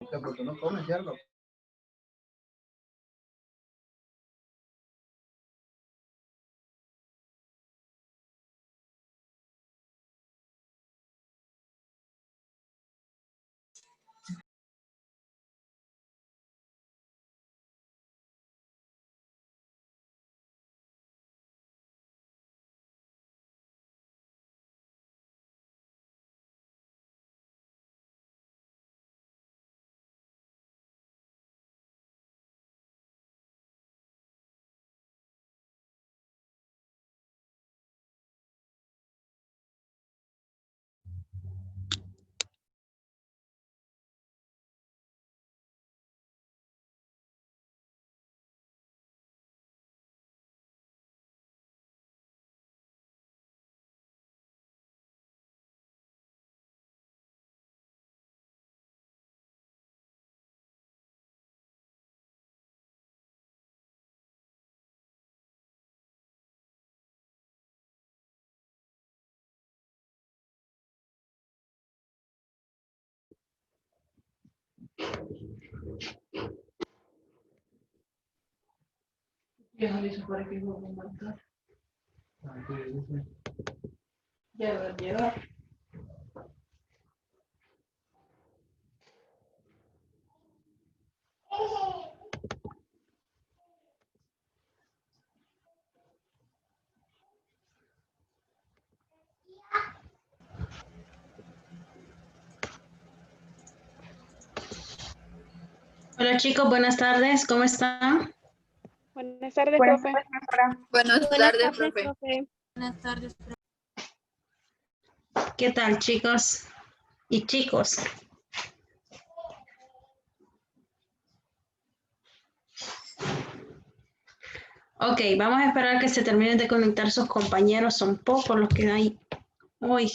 Porque no comen, ¿cierto? Ya dice para que no lo marcar. Ya va a llegar. Hola chicos, buenas tardes, ¿cómo están? Buenas tardes, profe. Buenas tardes, profe. Buenas tardes. ¿Qué tal chicos y chicos? Ok, vamos a esperar que se terminen de conectar sus compañeros, son pocos los que hay hoy.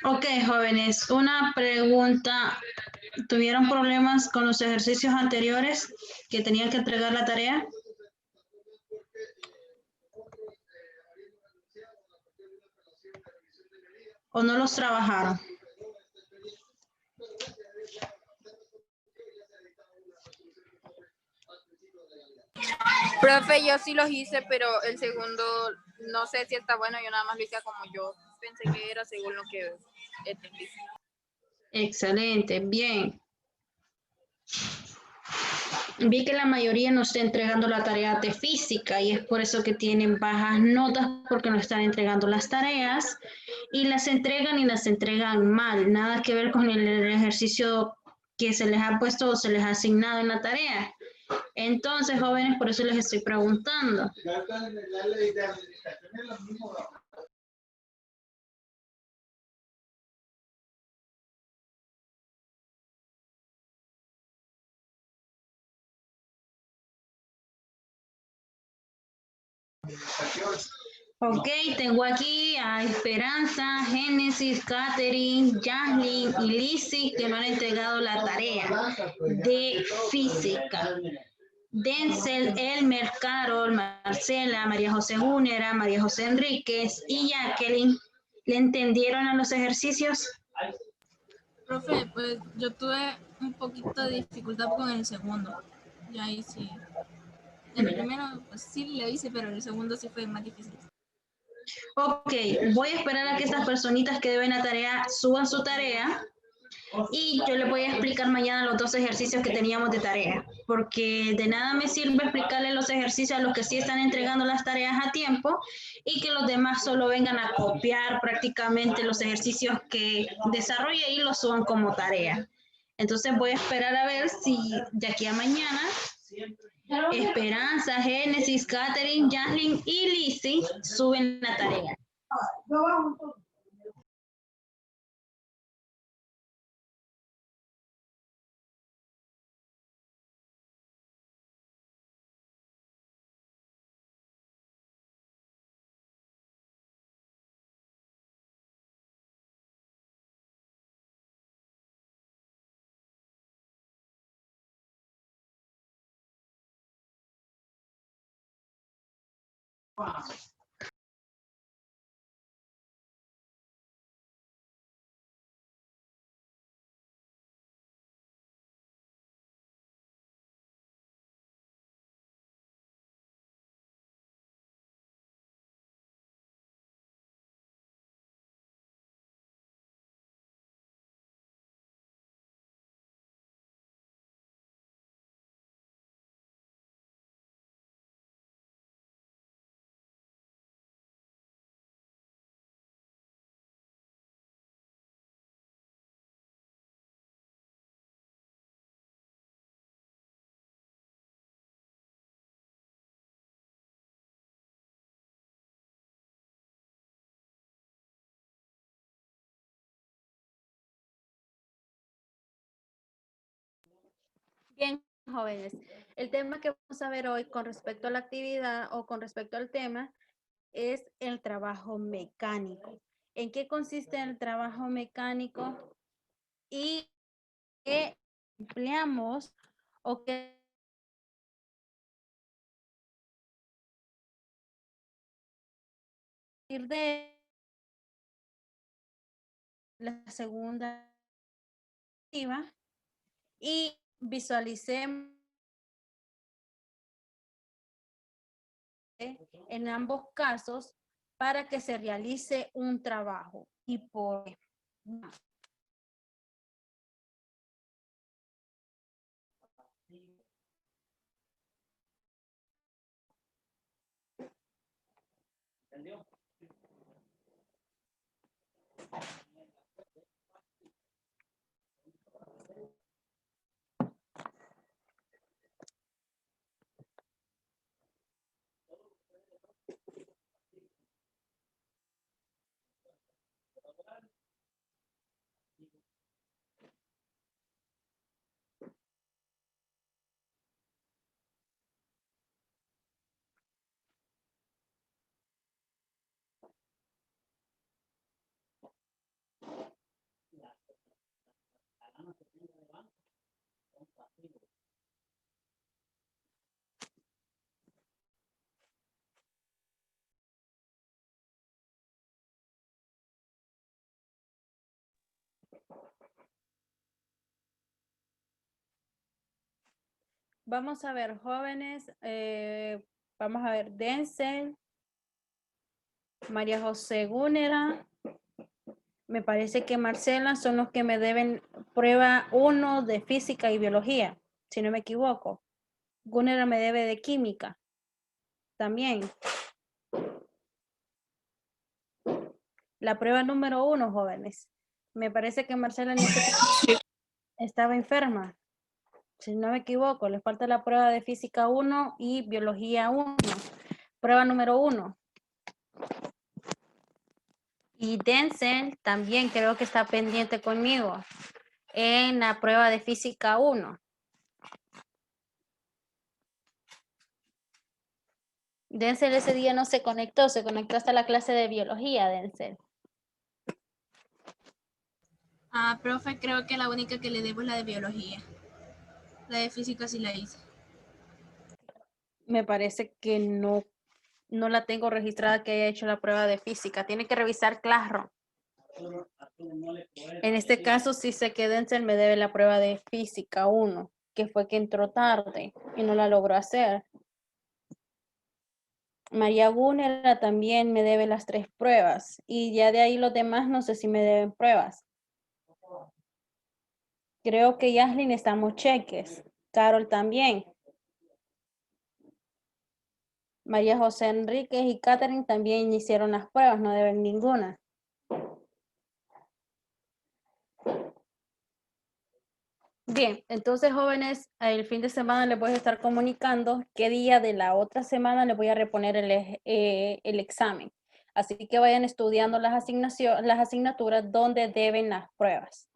Ok, jóvenes, una pregunta. ¿Tuvieron problemas con los ejercicios anteriores que tenían que entregar la tarea? ¿O no los trabajaron? Profe, yo sí los hice, pero el segundo no sé si está bueno, yo nada más lo hice como yo pensé que era según lo que entendí. Excelente, bien. Vi que la mayoría no está entregando la tarea de física y es por eso que tienen bajas notas porque no están entregando las tareas y las entregan mal. Nada que ver con el ejercicio que se les ha puesto o se les ha asignado en la tarea. Entonces, jóvenes, por eso les estoy preguntando. Ok, tengo aquí a Esperanza, Génesis, Catherine, Jaslyn y Lizzy que no han entregado la tarea de física. Denzel, Elmer, Carol, Marcela, María José Únera, María José Enríquez y Jacqueline. ¿Le entendieron a los ejercicios? Profe, pues yo tuve un poquito de dificultad con el segundo. Y ahí sí. El primero, pues sí le hice, pero el segundo sí fue más difícil. Ok, voy a esperar a que estas personitas que deben la tarea suban su tarea y yo les voy a explicar mañana los 2 ejercicios que teníamos de tarea, porque de nada me sirve explicarles los ejercicios a los que sí están entregando las tareas a tiempo y que los demás solo vengan a copiar prácticamente los ejercicios que desarrolle y los suban como tarea. Entonces voy a esperar a ver si de aquí a mañana Esperanza, Génesis, Catherine, Jaslyn y Lizzy suben la tarea. Bien, jóvenes, el tema que vamos a ver hoy con respecto a la actividad o con respecto al tema es el trabajo mecánico. ¿En qué consiste el trabajo mecánico y qué empleamos o qué de la segunda activa y visualicemos en ambos casos para que se realice un trabajo y por vamos a ver, jóvenes, Vamos a ver, Denzel, María José Gúnera. Me parece que Marcela son los que me deben prueba 1 de física y biología, si no me equivoco. Gúnera me debe de química también. La prueba número 1, jóvenes. Me parece que Marcela estaba enferma. Si no me equivoco, le falta la prueba de física 1 y biología 1. Prueba número 1. Y Denzel también creo que está pendiente conmigo en la prueba de física 1. Denzel ese día no se conectó hasta la clase de biología, Denzel. Profe, creo que la única que le debo es la de biología. La de física sí la hice. Me parece que no la tengo registrada que haya hecho la prueba de física. Tiene que revisar Classroom. En este caso sí sé que Denzel me debe la prueba de física 1, que fue que entró tarde y no la logró hacer. María Gúnera también me debe las 3 pruebas y ya de ahí los demás no sé si me deben pruebas. Creo que Yaslin estamos cheques. Carol también. María José Enríquez y Catherine también hicieron las pruebas, no deben ninguna. Bien, entonces jóvenes, el fin de semana les voy a estar comunicando qué día de la otra semana les voy a reponer el examen. Así que vayan estudiando las asignaturas donde deben las pruebas.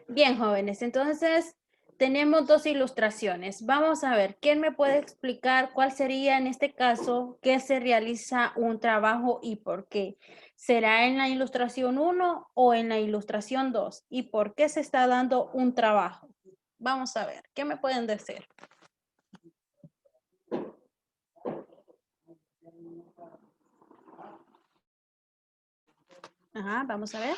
Bien, jóvenes, entonces tenemos 2 ilustraciones. Vamos a ver, ¿quién me puede explicar cuál sería en este caso que se realiza un trabajo y por qué? ¿Será en la ilustración 1 o en la ilustración 2? ¿Y por qué se está dando un trabajo? Vamos a ver, ¿qué me pueden decir? Ajá, vamos a ver.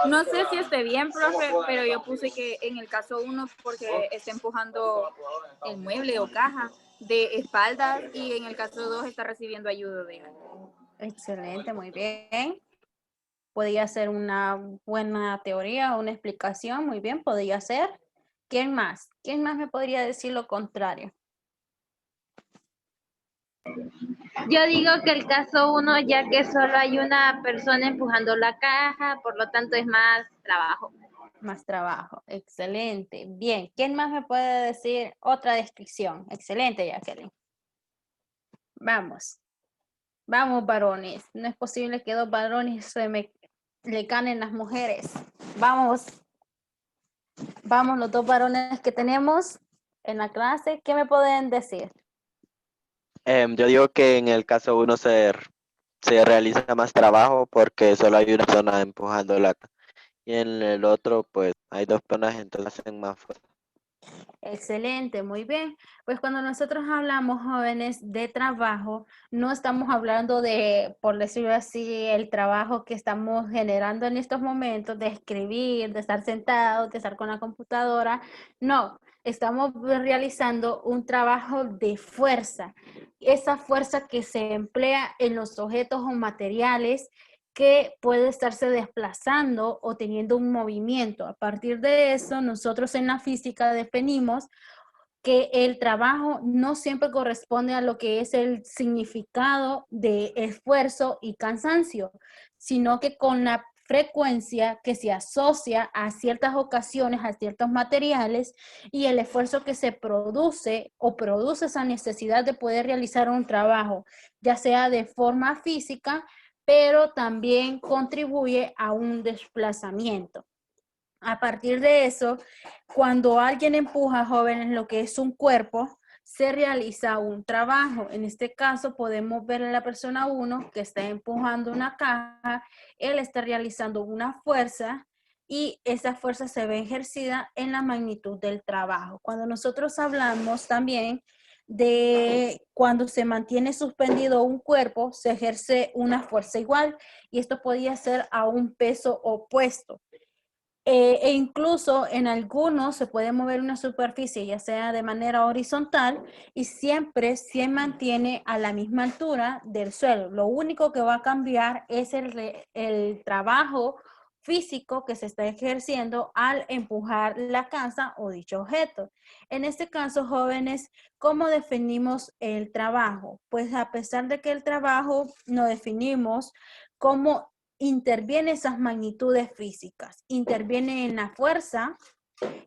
No sé si esté bien, profe, pero yo puse que en el caso 1 porque está empujando el mueble o caja de espaldas y en el caso 2 está recibiendo ayuda de alguien. Excelente, muy bien. Podría ser una buena teoría, una explicación, muy bien, podría ser. ¿Quién más? ¿Quién más me podría decir lo contrario? Yo digo que el caso 1, ya que solo hay una persona empujando la caja, por lo tanto es más trabajo. Más trabajo, excelente. Bien, ¿quién más me puede decir otra descripción? Excelente, Jacqueline. Vamos, vamos varones. No es posible que 2 varones le ganen las mujeres. Vamos, vamos los 2 varones que tenemos en la clase. ¿Qué me pueden decir? Yo digo que en el caso 1 se realiza más trabajo porque solo hay una persona empujando y en el otro pues hay 2 personas, entonces hacen más fuerza. Excelente, muy bien. Pues cuando nosotros hablamos, jóvenes, de trabajo, no estamos hablando de, por decirlo así, el trabajo que estamos generando en estos momentos, de escribir, de estar sentados, de estar con la computadora. No, estamos realizando un trabajo de fuerza. Esa fuerza que se emplea en los objetos o materiales que puede estarse desplazando o teniendo un movimiento. A partir de eso, nosotros en la física definimos que el trabajo no siempre corresponde a lo que es el significado de esfuerzo y cansancio, sino que con la frecuencia que se asocia a ciertas ocasiones, a ciertos materiales y el esfuerzo que se produce o produce esa necesidad de poder realizar un trabajo, ya sea de forma física, pero también contribuye a un desplazamiento. A partir de eso, cuando alguien empuja, jóvenes, lo que es un cuerpo, se realiza un trabajo. En este caso, podemos ver a la persona 1 que está empujando una caja. Él está realizando una fuerza y esa fuerza se ve ejercida en la magnitud del trabajo. Cuando nosotros hablamos también de cuando se mantiene suspendido un cuerpo, se ejerce una fuerza igual y esto podía ser a un peso opuesto. E incluso en algunos se puede mover una superficie, ya sea de manera horizontal, y siempre se mantiene a la misma altura del suelo. Lo único que va a cambiar es el trabajo físico que se está ejerciendo al empujar la casa o dicho objeto. En este caso, jóvenes, ¿cómo definimos el trabajo? Pues a pesar de que el trabajo no definimos cómo interviene esas magnitudes físicas, interviene en la fuerza,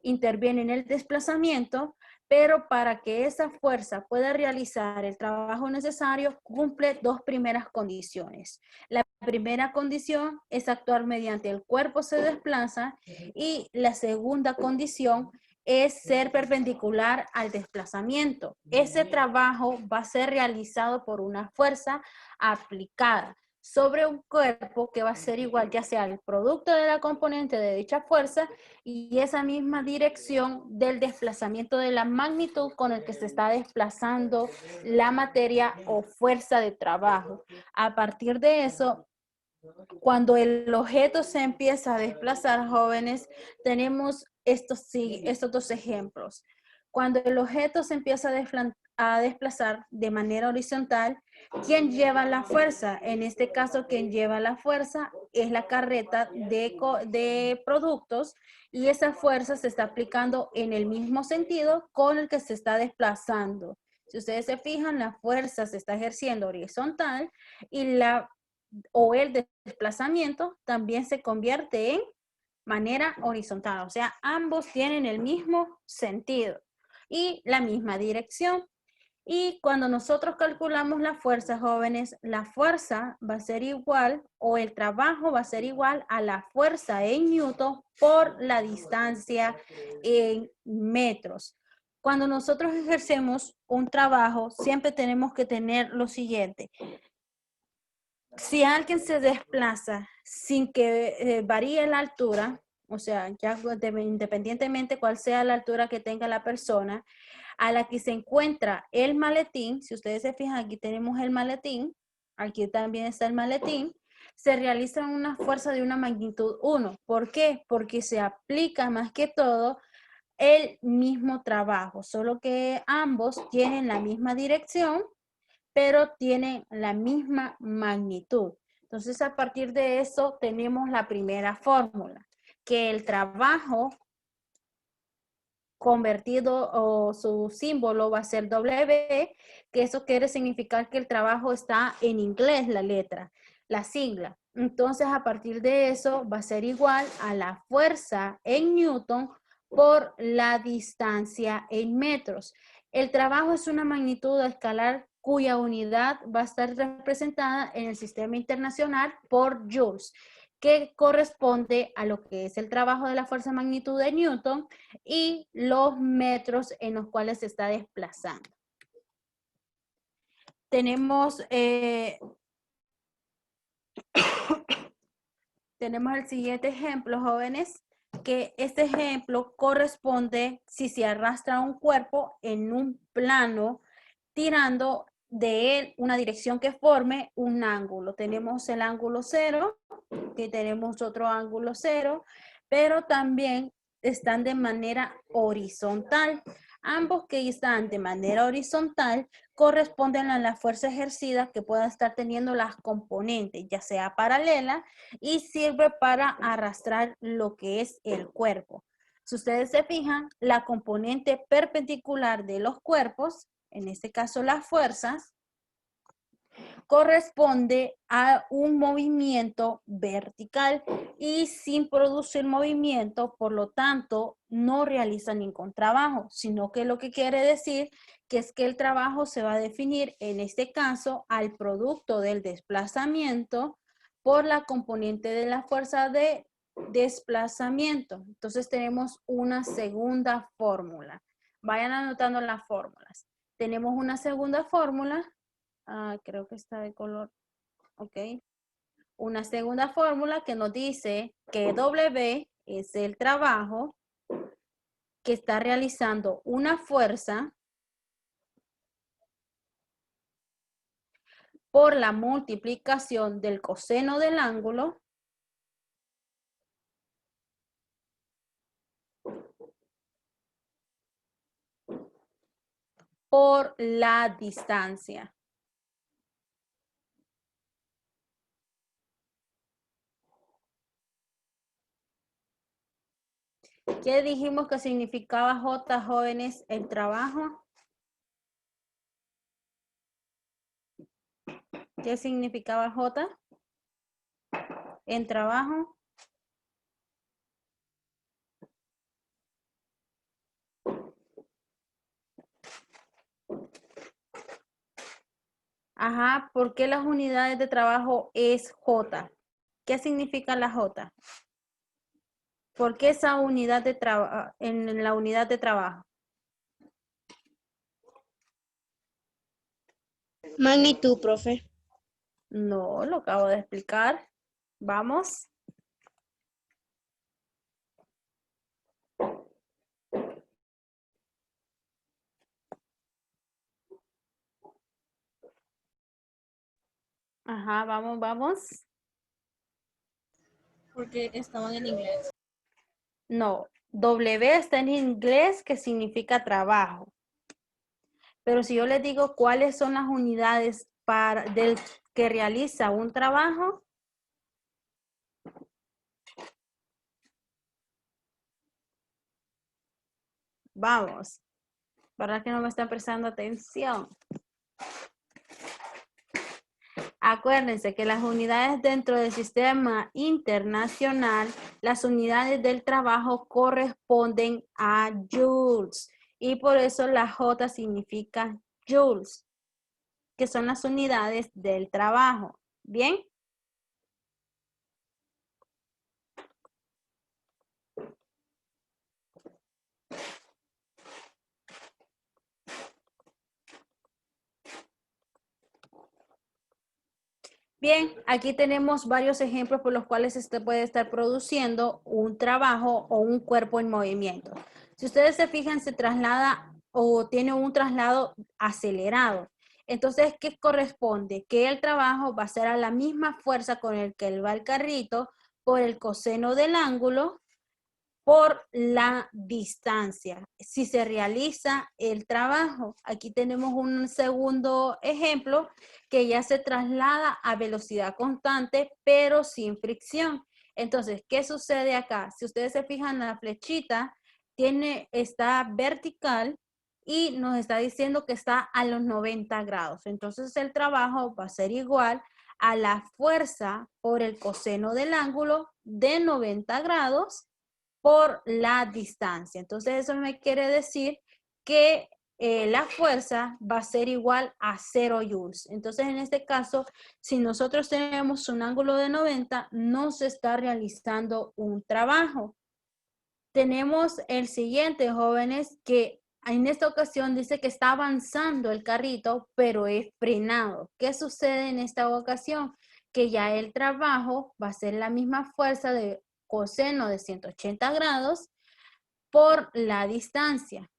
interviene en el desplazamiento, pero para que esa fuerza pueda realizar el trabajo necesario, cumple dos primeras condiciones. La primera condición es actuar mediante el cuerpo se desplaza y la segunda condición es ser perpendicular al desplazamiento. Ese trabajo va a ser realizado por una fuerza aplicada sobre un cuerpo que va a ser igual, ya sea el producto de la componente de dicha fuerza y esa misma dirección del desplazamiento de la magnitud con el que se está desplazando la materia o fuerza de trabajo. A partir de eso, cuando el objeto se empieza a desplazar, jóvenes, tenemos estos dos ejemplos. Cuando el objeto se empieza a desplazar de manera horizontal, ¿quién lleva la fuerza? En este caso, quien lleva la fuerza es la carreta de productos y esa fuerza se está aplicando en el mismo sentido con el que se está desplazando. Si ustedes se fijan, la fuerza se está ejerciendo horizontal y el desplazamiento también se convierte en manera horizontal. O sea, ambos tienen el mismo sentido y la misma dirección. Y cuando nosotros calculamos la fuerza, jóvenes, la fuerza va a ser igual o el trabajo va a ser igual a la fuerza en newton por la distancia en metros. Cuando nosotros ejercemos un trabajo, siempre tenemos que tener lo siguiente. Si alguien se desplaza sin que varíe la altura, o sea, ya independientemente cuál sea la altura que tenga la persona, a la que se encuentra el maletín, si ustedes se fijan, aquí tenemos el maletín, aquí también está el maletín, se realiza una fuerza de una magnitud 1. ¿Por qué? Porque se aplica más que todo el mismo trabajo, solo que ambos tienen la misma dirección, pero tienen la misma magnitud. Entonces, a partir de eso, tenemos la primera fórmula, que el trabajo convertido o su símbolo va a ser W, que eso quiere significar que el trabajo está en inglés, la letra, la sigla. Entonces, a partir de eso, va a ser igual a la fuerza en newton por la distancia en metros. El trabajo es una magnitud escalar cuya unidad va a estar representada en el sistema internacional por joules, que corresponde a lo que es el trabajo de la fuerza magnitud de Newton y los metros en los cuales se está desplazando. Tenemos, tenemos el siguiente ejemplo, jóvenes, que este ejemplo corresponde si se arrastra un cuerpo en un plano tirando de él una dirección que forme un ángulo. Tenemos el ángulo 0, que tenemos otro ángulo 0, pero también están de manera horizontal. Ambos que están de manera horizontal corresponden a la fuerza ejercida que puedan estar teniendo las componentes, ya sea paralela, y sirve para arrastrar lo que es el cuerpo. Si ustedes se fijan, la componente perpendicular de los cuerpos, en este caso las fuerzas, corresponde a un movimiento vertical y sin producir movimiento, por lo tanto, no realiza ningún trabajo, sino que lo que quiere decir que es que el trabajo se va a definir, en este caso, al producto del desplazamiento por la componente de la fuerza de desplazamiento. Entonces tenemos una segunda fórmula. Vayan anotando las fórmulas. Tenemos una segunda fórmula. Creo que está de color. Ok. Una segunda fórmula que nos dice que W es el trabajo que está realizando una fuerza por la multiplicación del coseno del ángulo por la distancia. ¿Qué dijimos que significaba J, jóvenes, el trabajo? ¿Qué significaba J? En trabajo. Ajá, ¿por qué las unidades de trabajo es J? ¿Qué significa la J? ¿Por qué esa unidad de trabajo en la unidad de trabajo? Magnitud, profe. No, lo acabo de explicar. Vamos. Ajá, vamos. Porque estaban en inglés. No, W está en inglés que significa trabajo. Pero si yo les digo cuáles son las unidades del que realiza un trabajo, vamos. ¿Verdad que no me están prestando atención? Acuérdense que las unidades dentro del sistema internacional, las unidades del trabajo corresponden a joules. Y por eso la J significa joules, que son las unidades del trabajo. ¿Bien? Bien, aquí tenemos varios ejemplos por los cuales se puede estar produciendo un trabajo o un cuerpo en movimiento. Si ustedes se fijan, se traslada o tiene un traslado acelerado. Entonces, ¿qué corresponde? Que el trabajo va a ser a la misma fuerza con el que va el carrito por el coseno del ángulo por la distancia. Si se realiza el trabajo, aquí tenemos un segundo ejemplo que ya se traslada a velocidad constante, pero sin fricción. Entonces, ¿qué sucede acá? Si ustedes se fijan, la flechita está vertical y nos está diciendo que está a los 90 grados. Entonces, el trabajo va a ser igual a la fuerza por el coseno del ángulo de 90 grados por la distancia. Entonces, eso me quiere decir que la fuerza va a ser igual a 0 joules. Entonces, en este caso, si nosotros tenemos un ángulo de 90, no se está realizando un trabajo. Tenemos el siguiente, jóvenes, que en esta ocasión dice que está avanzando el carrito, pero es frenado. ¿Qué sucede en esta ocasión? Que ya el trabajo va a ser la misma fuerza de coseno de 180 grados por la distancia.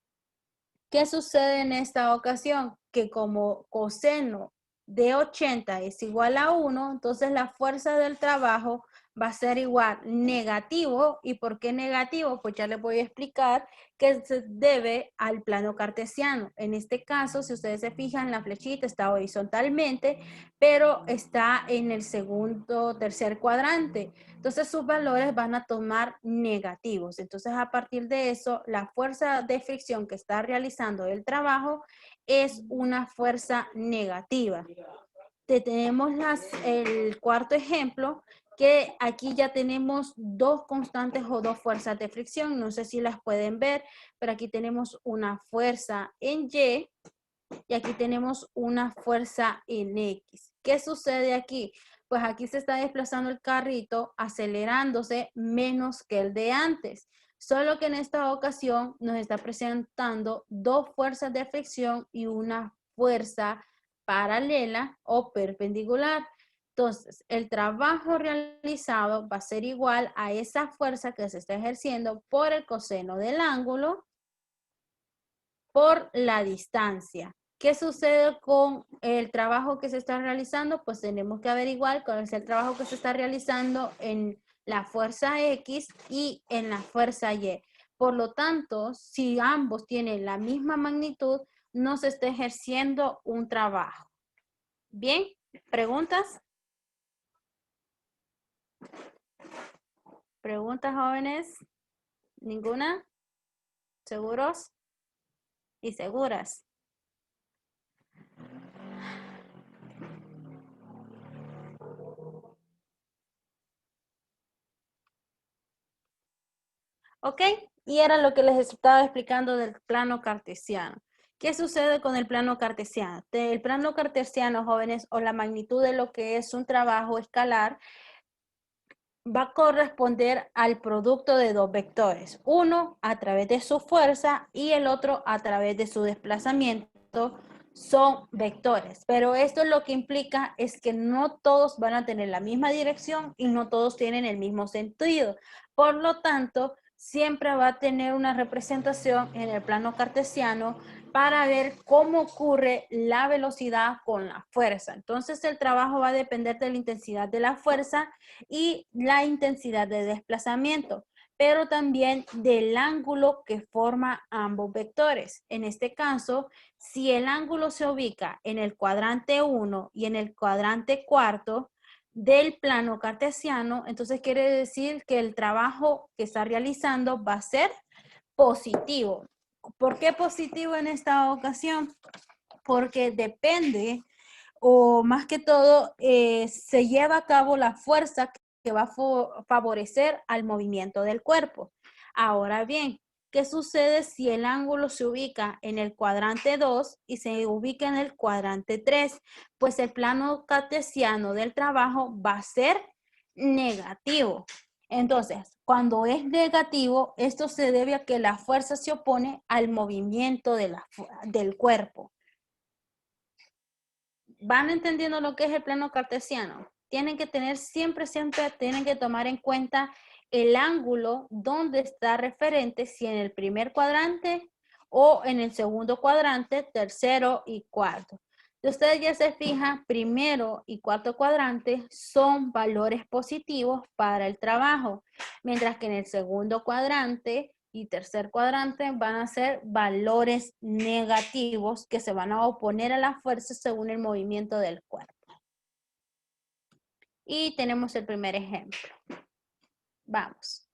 ¿Qué sucede en esta ocasión? Que como coseno de 80 es igual a 1, entonces la fuerza del trabajo va a ser igual negativo. ¿Y por qué negativo? Pues ya les voy a explicar que se debe al plano cartesiano. En este caso, si ustedes se fijan, la flechita está horizontalmente, pero está en el tercer cuadrante. Entonces sus valores van a tomar negativos. Entonces a partir de eso, la fuerza de fricción que está realizando el trabajo es una fuerza negativa. Tenemos el cuarto ejemplo, que aquí ya tenemos dos constantes o dos fuerzas de fricción. No sé si las pueden ver, pero aquí tenemos una fuerza en Y y aquí tenemos una fuerza en X. ¿Qué sucede aquí? Pues aquí se está desplazando el carrito acelerándose menos que el de antes. Solo que en esta ocasión nos está presentando dos fuerzas de fricción y una fuerza paralela o perpendicular. Entonces, el trabajo realizado va a ser igual a esa fuerza que se está ejerciendo por el coseno del ángulo por la distancia. ¿Qué sucede con el trabajo que se está realizando? Pues tenemos que averiguar cuál es el trabajo que se está realizando en la fuerza X y en la fuerza Y. Por lo tanto, si ambos tienen la misma magnitud, no se está ejerciendo un trabajo. Bien, ¿preguntas? ¿Preguntas, jóvenes? ¿Ninguna? ¿Seguros? ¿Y seguras? ¿Ok? Y era lo que les estaba explicando del plano cartesiano. ¿Qué sucede con el plano cartesiano? El plano cartesiano, jóvenes, o la magnitud de lo que es un trabajo escalar, va a corresponder al producto de dos vectores. Uno a través de su fuerza y el otro a través de su desplazamiento. Son vectores, pero esto lo que implica es que no todos van a tener la misma dirección y no todos tienen el mismo sentido. Por lo tanto, siempre va a tener una representación en el plano cartesiano para ver cómo ocurre la velocidad con la fuerza. Entonces, el trabajo va a depender de la intensidad de la fuerza y la intensidad de desplazamiento, pero también del ángulo que forma ambos vectores. En este caso, si el ángulo se ubica en el cuadrante 1 y en el cuadrante cuarto del plano cartesiano, entonces quiere decir que el trabajo que está realizando va a ser positivo. ¿Por qué positivo en esta ocasión? Porque depende, o más que todo, se lleva a cabo la fuerza que va a favorecer al movimiento del cuerpo. Ahora bien, ¿qué sucede si el ángulo se ubica en el cuadrante 2 y se ubica en el cuadrante 3? Pues el plano cartesiano del trabajo va a ser negativo. Entonces, cuando es negativo, esto se debe a que la fuerza se opone al movimiento del cuerpo. ¿Van entendiendo lo que es el plano cartesiano? Tienen que tener siempre tienen que tomar en cuenta el ángulo donde está referente, si en el primer cuadrante o en el segundo cuadrante, tercero y cuarto. Si ustedes ya se fijan, primero y cuarto cuadrante son valores positivos para el trabajo, mientras que en el segundo cuadrante y tercer cuadrante van a ser valores negativos que se van a oponer a la fuerza según el movimiento del cuerpo. Y tenemos el primer ejemplo. Vamos.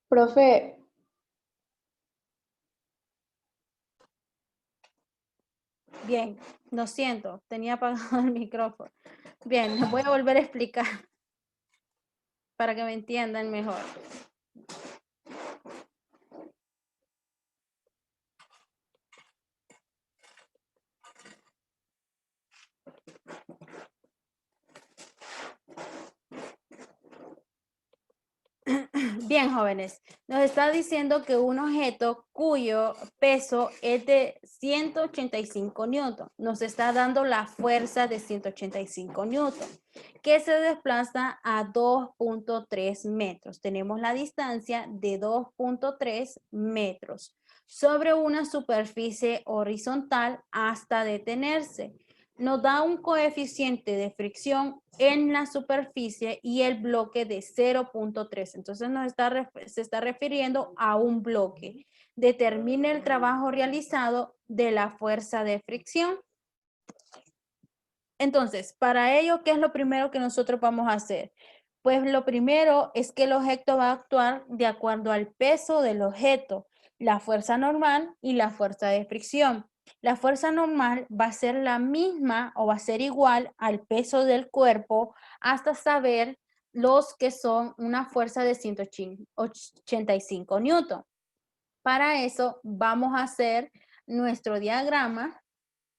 Profe, Bien, lo siento, tenía apagado el micrófono. Bien, les voy a volver a explicar para que me entiendan mejor. Bien, jóvenes, nos está diciendo que un objeto cuyo peso es de 185 newton, nos está dando la fuerza de 185 newton, que se desplaza a 2.3 metros. Tenemos la distancia de 2.3 metros sobre una superficie horizontal hasta detenerse. Nos da un coeficiente de fricción en la superficie y el bloque de 0.3. Entonces se está refiriendo a un bloque. Determine el trabajo realizado de la fuerza de fricción. Entonces, para ello, ¿qué es lo primero que nosotros vamos a hacer? Pues lo primero es que el objeto va a actuar de acuerdo al peso del objeto, la fuerza normal y la fuerza de fricción. La fuerza normal va a ser la misma o va a ser igual al peso del cuerpo hasta saber los que son una fuerza de 185 newton. Para eso vamos a hacer nuestro diagrama,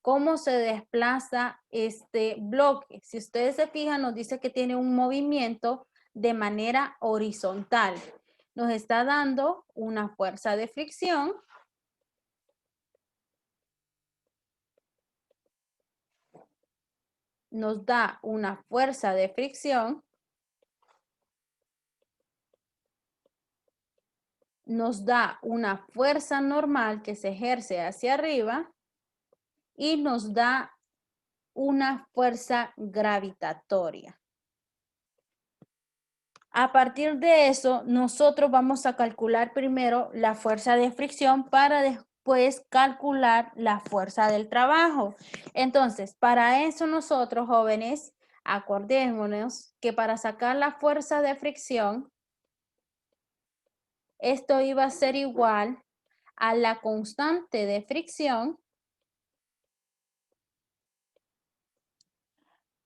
cómo se desplaza este bloque. Si ustedes se fijan, nos dice que tiene un movimiento de manera horizontal. Nos está dando una fuerza de fricción. Nos da una fuerza de fricción. Nos da una fuerza normal que se ejerce hacia arriba y nos da una fuerza gravitatoria. A partir de eso, nosotros vamos a calcular primero la fuerza de fricción para después calcular la fuerza del trabajo. Entonces, para eso nosotros, jóvenes, acordémonos que para sacar la fuerza de fricción, esto iba a ser igual a la constante de fricción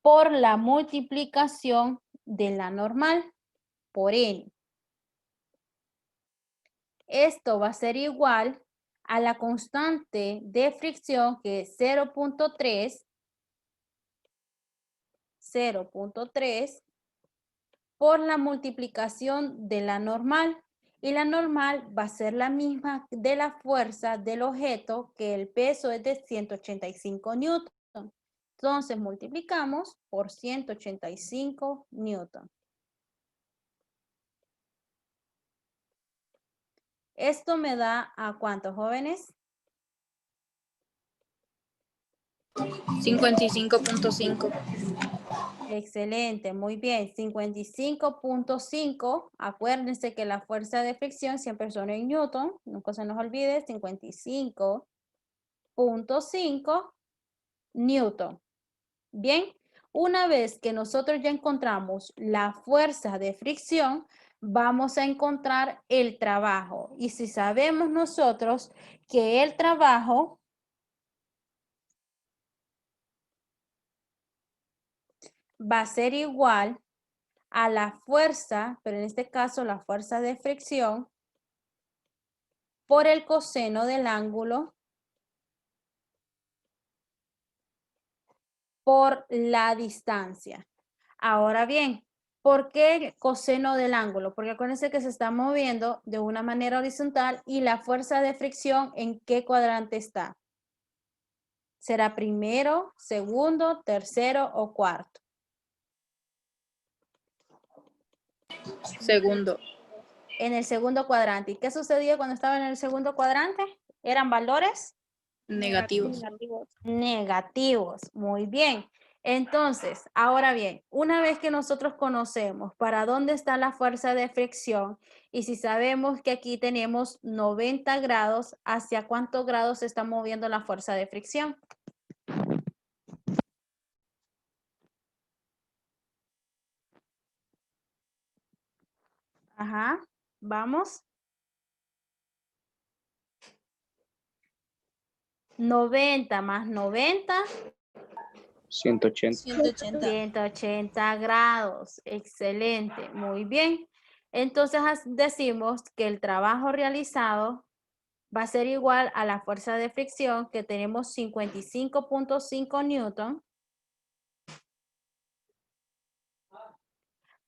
por la multiplicación de la normal por N. Esto va a ser igual a la constante de fricción que es 0.3 por la multiplicación de la normal. Y la normal va a ser la misma de la fuerza del objeto, que el peso es de 185 newton. Entonces multiplicamos por 185 newton. Esto me da ¿a cuántos, jóvenes? 55.5. Excelente, muy bien. 55.5. Acuérdense que la fuerza de fricción siempre son en newton. Nunca se nos olvide. 55.5 newton. Bien, una vez que nosotros ya encontramos la fuerza de fricción, vamos a encontrar el trabajo. Y si sabemos nosotros que el trabajo va a ser igual a la fuerza, pero en este caso la fuerza de fricción, por el coseno del ángulo por la distancia. Ahora bien, ¿por qué el coseno del ángulo? Porque acuérdense que se está moviendo de una manera horizontal y la fuerza de fricción, ¿en qué cuadrante está? ¿Será primero, segundo, tercero o cuarto? Segundo. En el segundo cuadrante. ¿Y qué sucedía cuando estaba en el segundo cuadrante? ¿Eran valores? Negativos. Negativos. Muy bien. Entonces, ahora bien, una vez que nosotros conocemos para dónde está la fuerza de fricción y si sabemos que aquí tenemos 90 grados, ¿hacia cuántos grados se está moviendo la fuerza de fricción? Ajá, vamos. 90 más 90, 180. 180. 180 grados. Excelente, muy bien. Entonces decimos que el trabajo realizado va a ser igual a la fuerza de fricción que tenemos 55.5 newton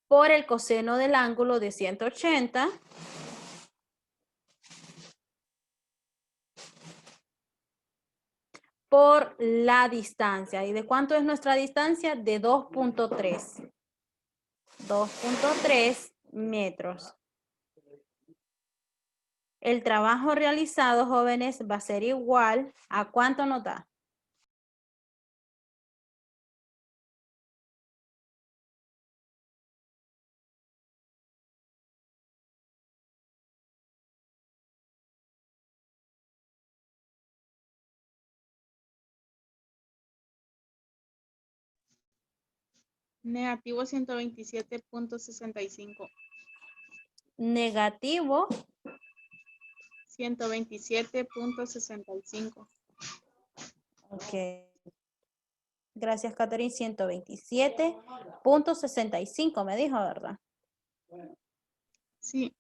por el coseno del ángulo de 180 por la distancia. ¿Y de cuánto es nuestra distancia? De 2.3. 2.3 metros. El trabajo realizado, jóvenes, va a ser igual a ¿cuánto nos da? Negativo 127.65. Negativo 127.65. Ok. Gracias, Catherine. 127.65 me dijo, ¿verdad? Sí.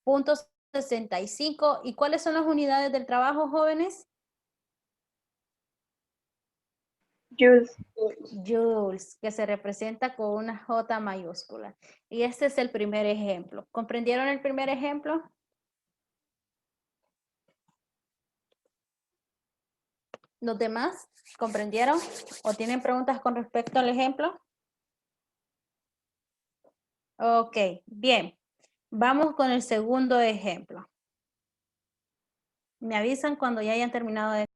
Punto 65. ¿Y cuáles son las unidades del trabajo, jóvenes? Jules. Joules, que se representa con una J mayúscula. Y este es el primer ejemplo. ¿Comprendieron el primer ejemplo? ¿Los demás comprendieron o tienen preguntas con respecto al ejemplo? Ok, bien. Vamos con el segundo ejemplo. Me avisan cuando ya hayan terminado de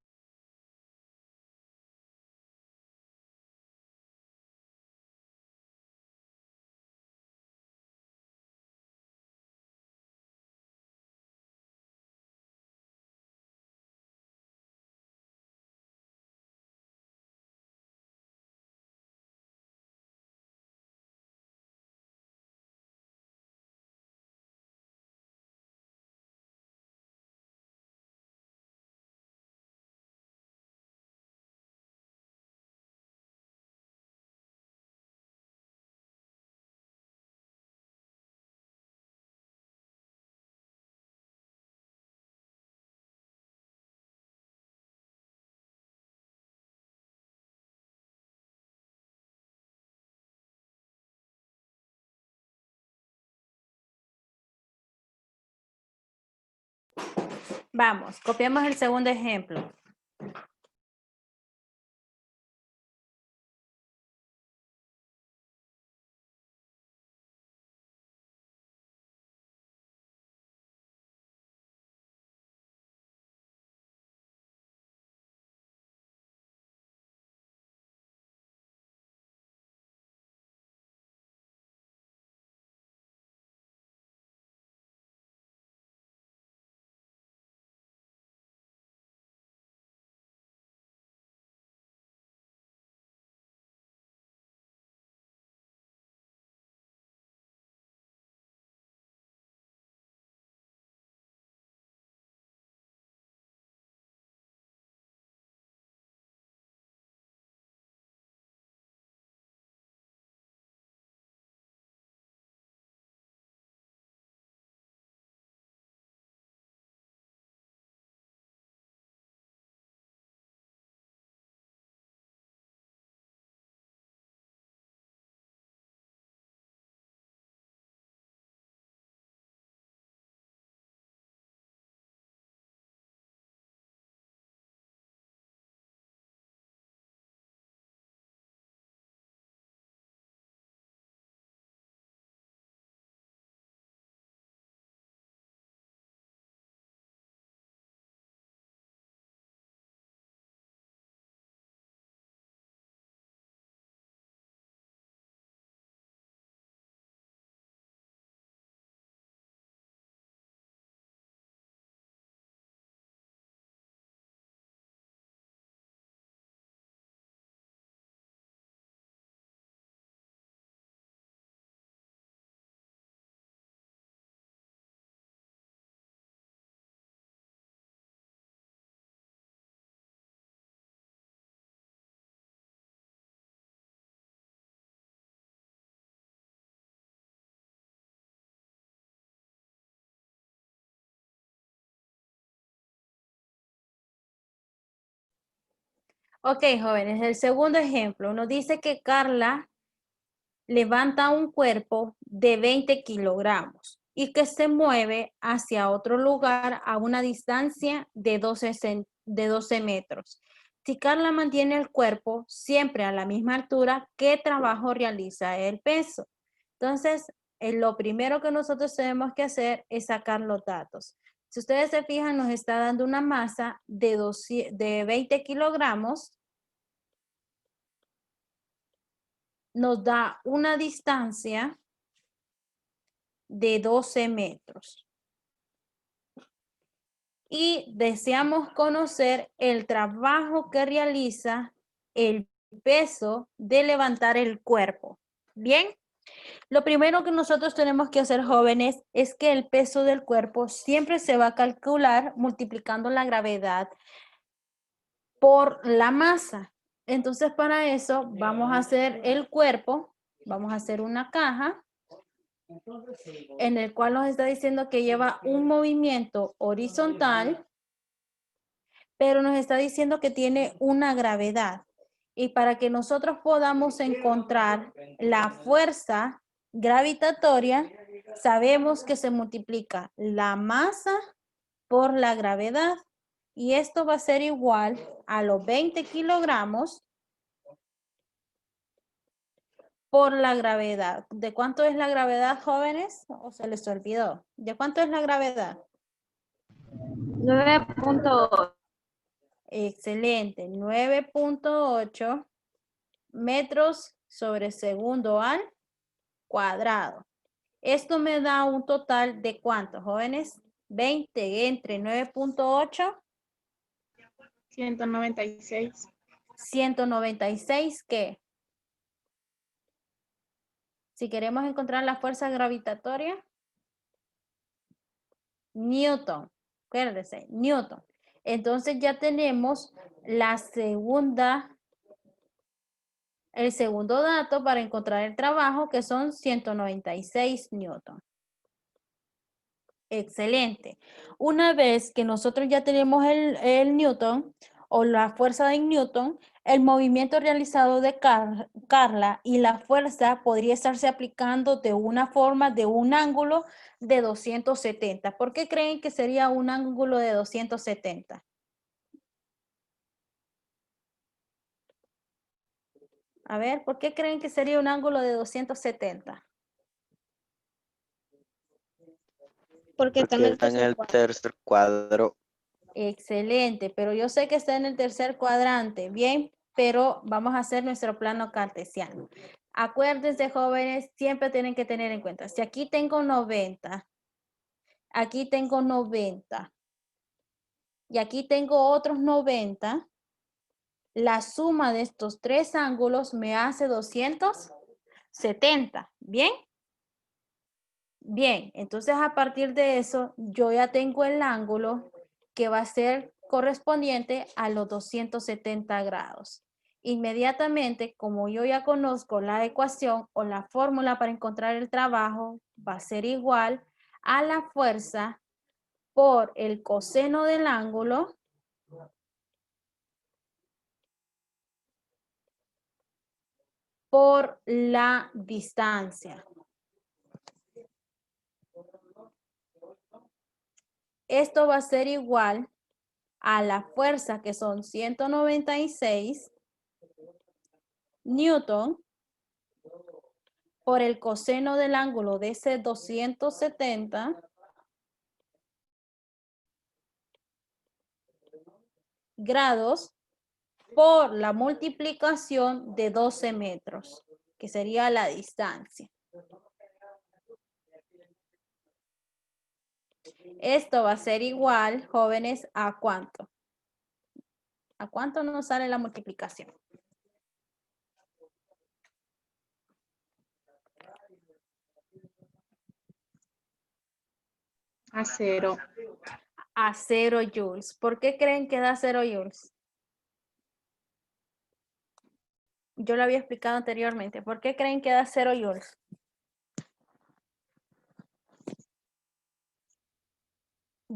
Vamos, copiamos el segundo ejemplo. Ok, jóvenes, el segundo ejemplo nos dice que Carla levanta un cuerpo de 20 kilogramos y que se mueve hacia otro lugar a una distancia de 12 metros. Si Carla mantiene el cuerpo siempre a la misma altura, ¿qué trabajo realiza el peso? Entonces, lo primero que nosotros tenemos que hacer es sacar los datos. Si ustedes se fijan, nos está dando una masa de 20 kilogramos. Nos da una distancia de 12 metros. Y deseamos conocer el trabajo que realiza el peso de levantar el cuerpo. Bien, lo primero que nosotros tenemos que hacer, jóvenes, es que el peso del cuerpo siempre se va a calcular multiplicando la gravedad por la masa. Entonces, para eso vamos a hacer el cuerpo, vamos a hacer una caja en el cual nos está diciendo que lleva un movimiento horizontal, pero nos está diciendo que tiene una gravedad. Y para que nosotros podamos encontrar la fuerza gravitatoria, sabemos que se multiplica la masa por la gravedad. Y esto va a ser igual a los 20 kilogramos por la gravedad. ¿De cuánto es la gravedad, jóvenes? ¿O se les olvidó? ¿De cuánto es la gravedad? 9.8. Excelente. 9.8 metros sobre segundo al cuadrado. Esto me da un total de ¿cuánto, jóvenes? 20 entre 9.8. 196. 196, ¿qué? Si queremos encontrar la fuerza gravitatoria, Newton. Acuérdense, Newton. Entonces ya tenemos el segundo dato para encontrar el trabajo, que son 196 Newton. Excelente. Una vez que nosotros ya tenemos el Newton o la fuerza de Newton, el movimiento realizado de Carla y la fuerza podría estarse aplicando de una forma de un ángulo de 270. ¿Por qué creen que sería un ángulo de 270? A ver, ¿por qué creen que sería un ángulo de 270? Porque está en Porque el está en tercer el cuadro. tercer cuadro. Excelente, pero yo sé que está en el tercer cuadrante, bien, pero vamos a hacer nuestro plano cartesiano. Acuérdense, jóvenes, siempre tienen que tener en cuenta, si aquí tengo 90, aquí tengo 90, y aquí tengo otros 90, la suma de estos tres ángulos me hace 270, ¿bien? Bien, entonces a partir de eso, yo ya tengo el ángulo que va a ser correspondiente a los 270 grados. Inmediatamente, como yo ya conozco la ecuación o la fórmula para encontrar el trabajo, va a ser igual a la fuerza por el coseno del ángulo por la distancia. Esto va a ser igual a la fuerza, que son 196 Newton por el coseno del ángulo de ese 270 grados por la multiplicación de 12 metros, que sería la distancia. Esto va a ser igual, jóvenes, ¿a cuánto? ¿A cuánto nos sale la multiplicación? A 0. A 0 joules. ¿Por qué creen que da 0 joules? Yo lo había explicado anteriormente. ¿Por qué creen que da 0 joules?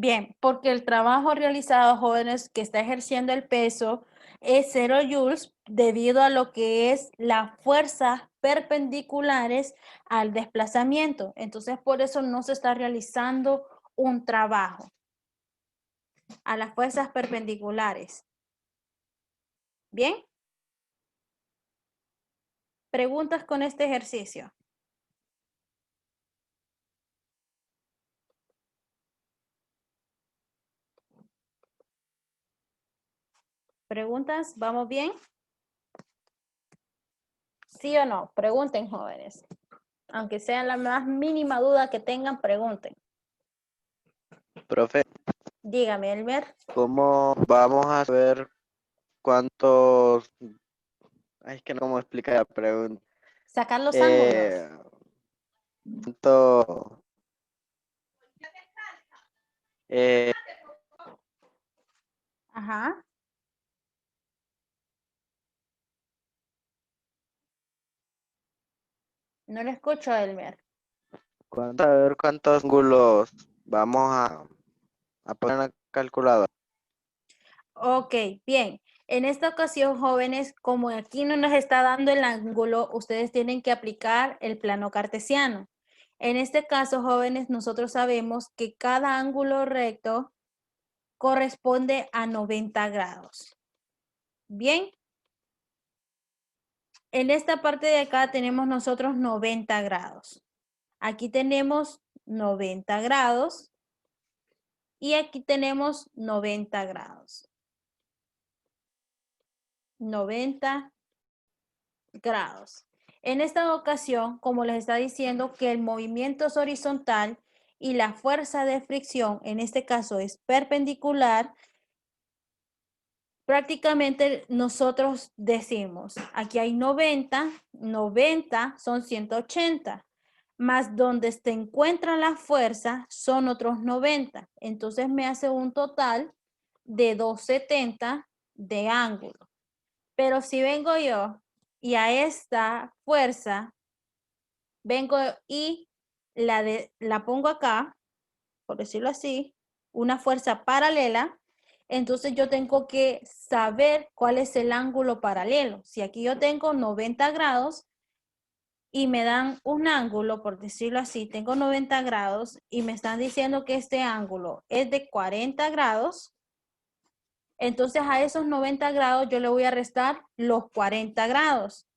Bien, porque el trabajo realizado, jóvenes, que está ejerciendo el peso es 0 joules debido a lo que es las fuerzas perpendiculares al desplazamiento. Entonces, por eso no se está realizando un trabajo a las fuerzas perpendiculares. Bien. ¿Preguntas con este ejercicio? ¿Preguntas? ¿Vamos bien? ¿Sí o no? Pregunten, jóvenes. Aunque sea la más mínima duda que tengan, pregunten. Profe, Dígame, Elmer. ¿cómo vamos a ver cuántos? Ay, es que no cómo explicar la pregunta. Sacar los ángulos. ¿Cuánto? Eh, Ajá. No lo escucho, Elmer. a ver cuántos ángulos vamos a poner en la calculadora. Ok, bien. En esta ocasión, jóvenes, como aquí no nos está dando el ángulo, ustedes tienen que aplicar el plano cartesiano. En este caso, jóvenes, nosotros sabemos que cada ángulo recto corresponde a 90 grados. Bien. En esta parte de acá tenemos nosotros 90 grados. Aquí tenemos 90 grados y aquí tenemos 90 grados. 90 grados. En esta ocasión, como les está diciendo, que el movimiento es horizontal y la fuerza de fricción, en este caso es perpendicular, prácticamente nosotros decimos, aquí hay 90, 90 son 180, más donde se encuentra la fuerza son otros 90. Entonces me hace un total de 270 de ángulo. Pero si vengo yo y a esta fuerza vengo y la pongo acá, por decirlo así, una fuerza paralela, entonces yo tengo que saber cuál es el ángulo paralelo. Si aquí yo tengo 90 grados y me dan un ángulo, por decirlo así, tengo 90 grados y me están diciendo que este ángulo es de 40 grados, entonces a esos 90 grados yo le voy a restar los 40 grados.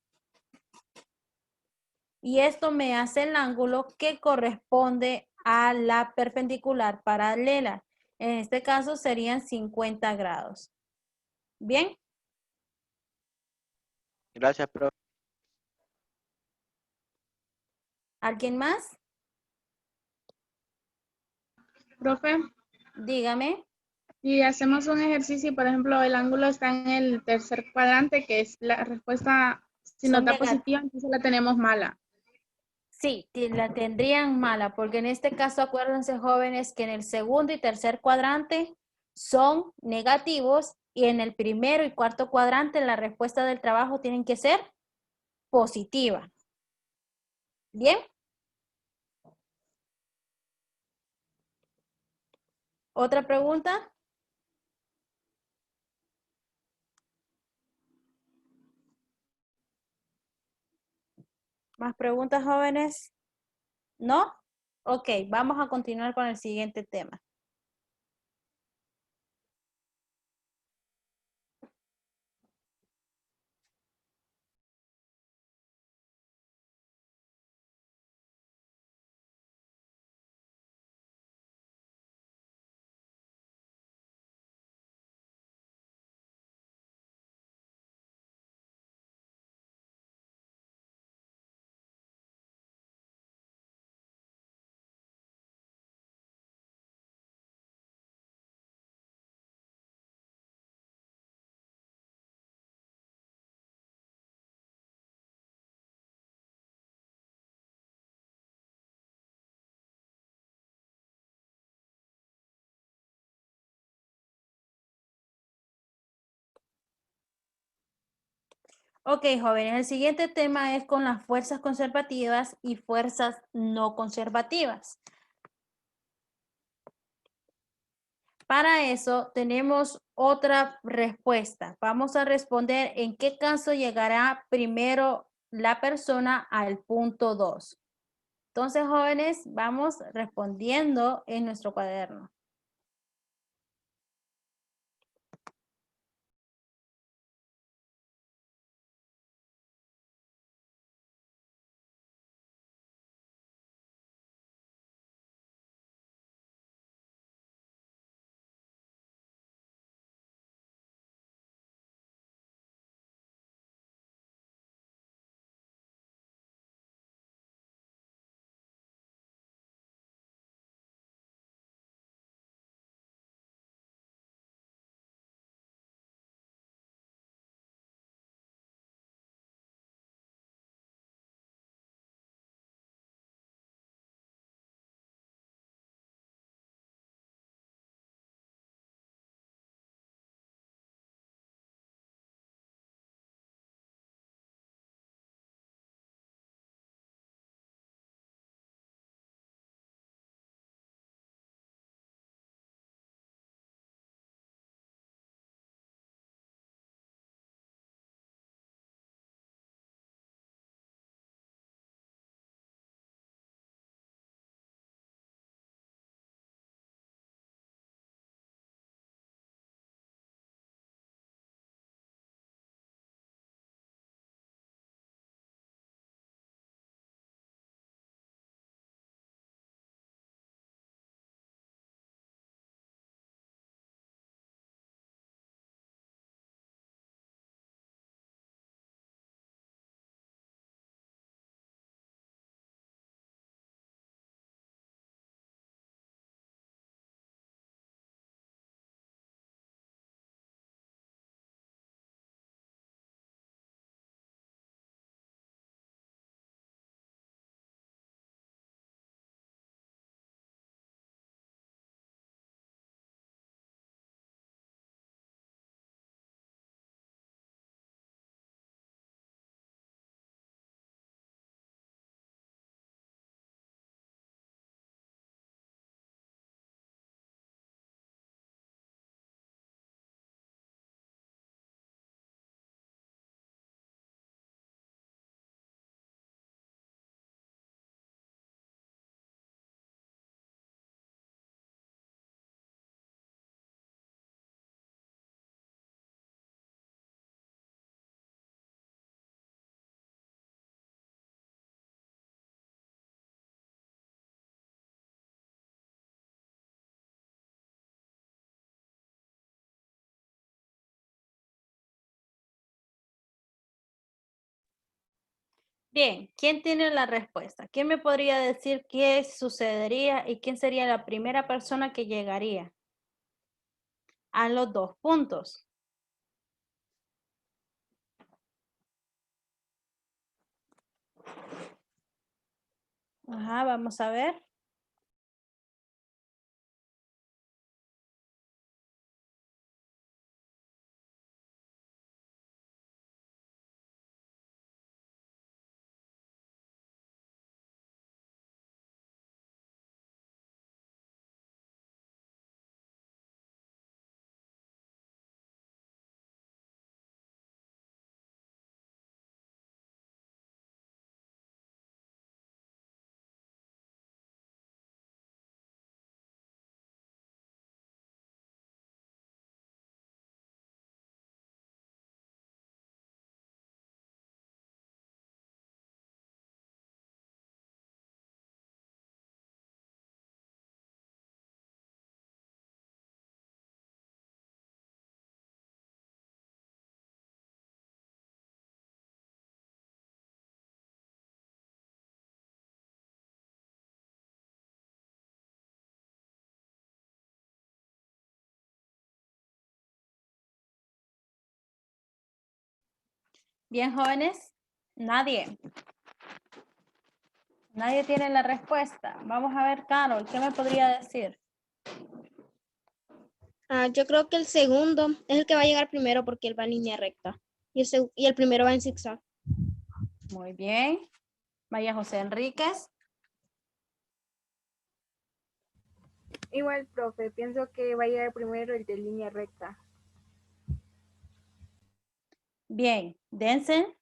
Y esto me hace el ángulo que corresponde a la perpendicular paralela. En este caso serían 50 grados. ¿Bien? Gracias, profe. ¿Alguien más? Profe, Dígame. si hacemos un ejercicio y por ejemplo el ángulo está en el tercer cuadrante, que es la respuesta, si nos Son da negativos. positiva, entonces la tenemos mala. Sí, la tendrían mala, porque en este caso acuérdense, jóvenes, que en el segundo y tercer cuadrante son negativos y en el primero y cuarto cuadrante la respuesta del trabajo tienen que ser positiva. ¿Bien? ¿Otra pregunta? ¿Más preguntas, jóvenes? ¿No? Ok, vamos a continuar con el siguiente tema. Ok, jóvenes, el siguiente tema es con las fuerzas conservativas y fuerzas no conservativas. Para eso tenemos otra respuesta. Vamos a responder en qué caso llegará primero la persona al punto 2. Entonces, jóvenes, vamos respondiendo en nuestro cuaderno. Bien, ¿quién tiene la respuesta? ¿Quién me podría decir qué sucedería y quién sería la primera persona que llegaría a los 2 puntos? Ajá, vamos a ver. Bien, jóvenes. Nadie. Nadie tiene la respuesta. Vamos a ver, Carol, ¿qué me podría decir? Yo creo que el segundo es el que va a llegar primero porque él va en línea recta. Y el primero va en zigzag. Muy bien. María José Enríquez. Igual, profe, pienso que va a llegar primero el de línea recta. Bien, dense.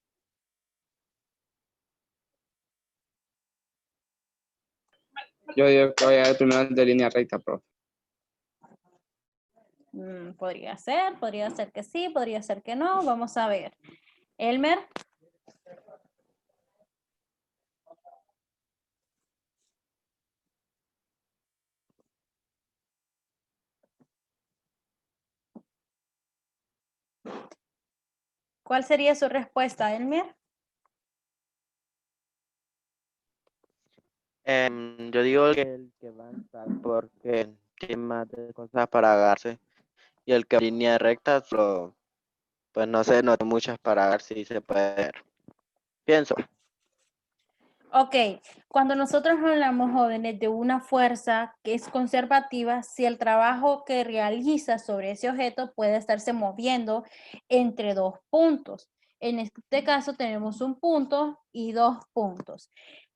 Yo digo que voy a ir primero el de línea recta, profe. Podría ser que sí, podría ser que no. Vamos a ver. Elmer. ¿Cuál sería su respuesta, Elmer? Yo digo que el que va a entrar porque tiene más de cosas para agarrarse. Y el que va en línea recta, solo, pues no sé, no tiene muchas para agarrarse y se puede ver. Pienso. Ok, cuando nosotros hablamos, jóvenes, de una fuerza que es conservativa, si el trabajo que realiza sobre ese objeto puede estarse moviendo entre dos puntos. En este caso tenemos un punto y dos puntos.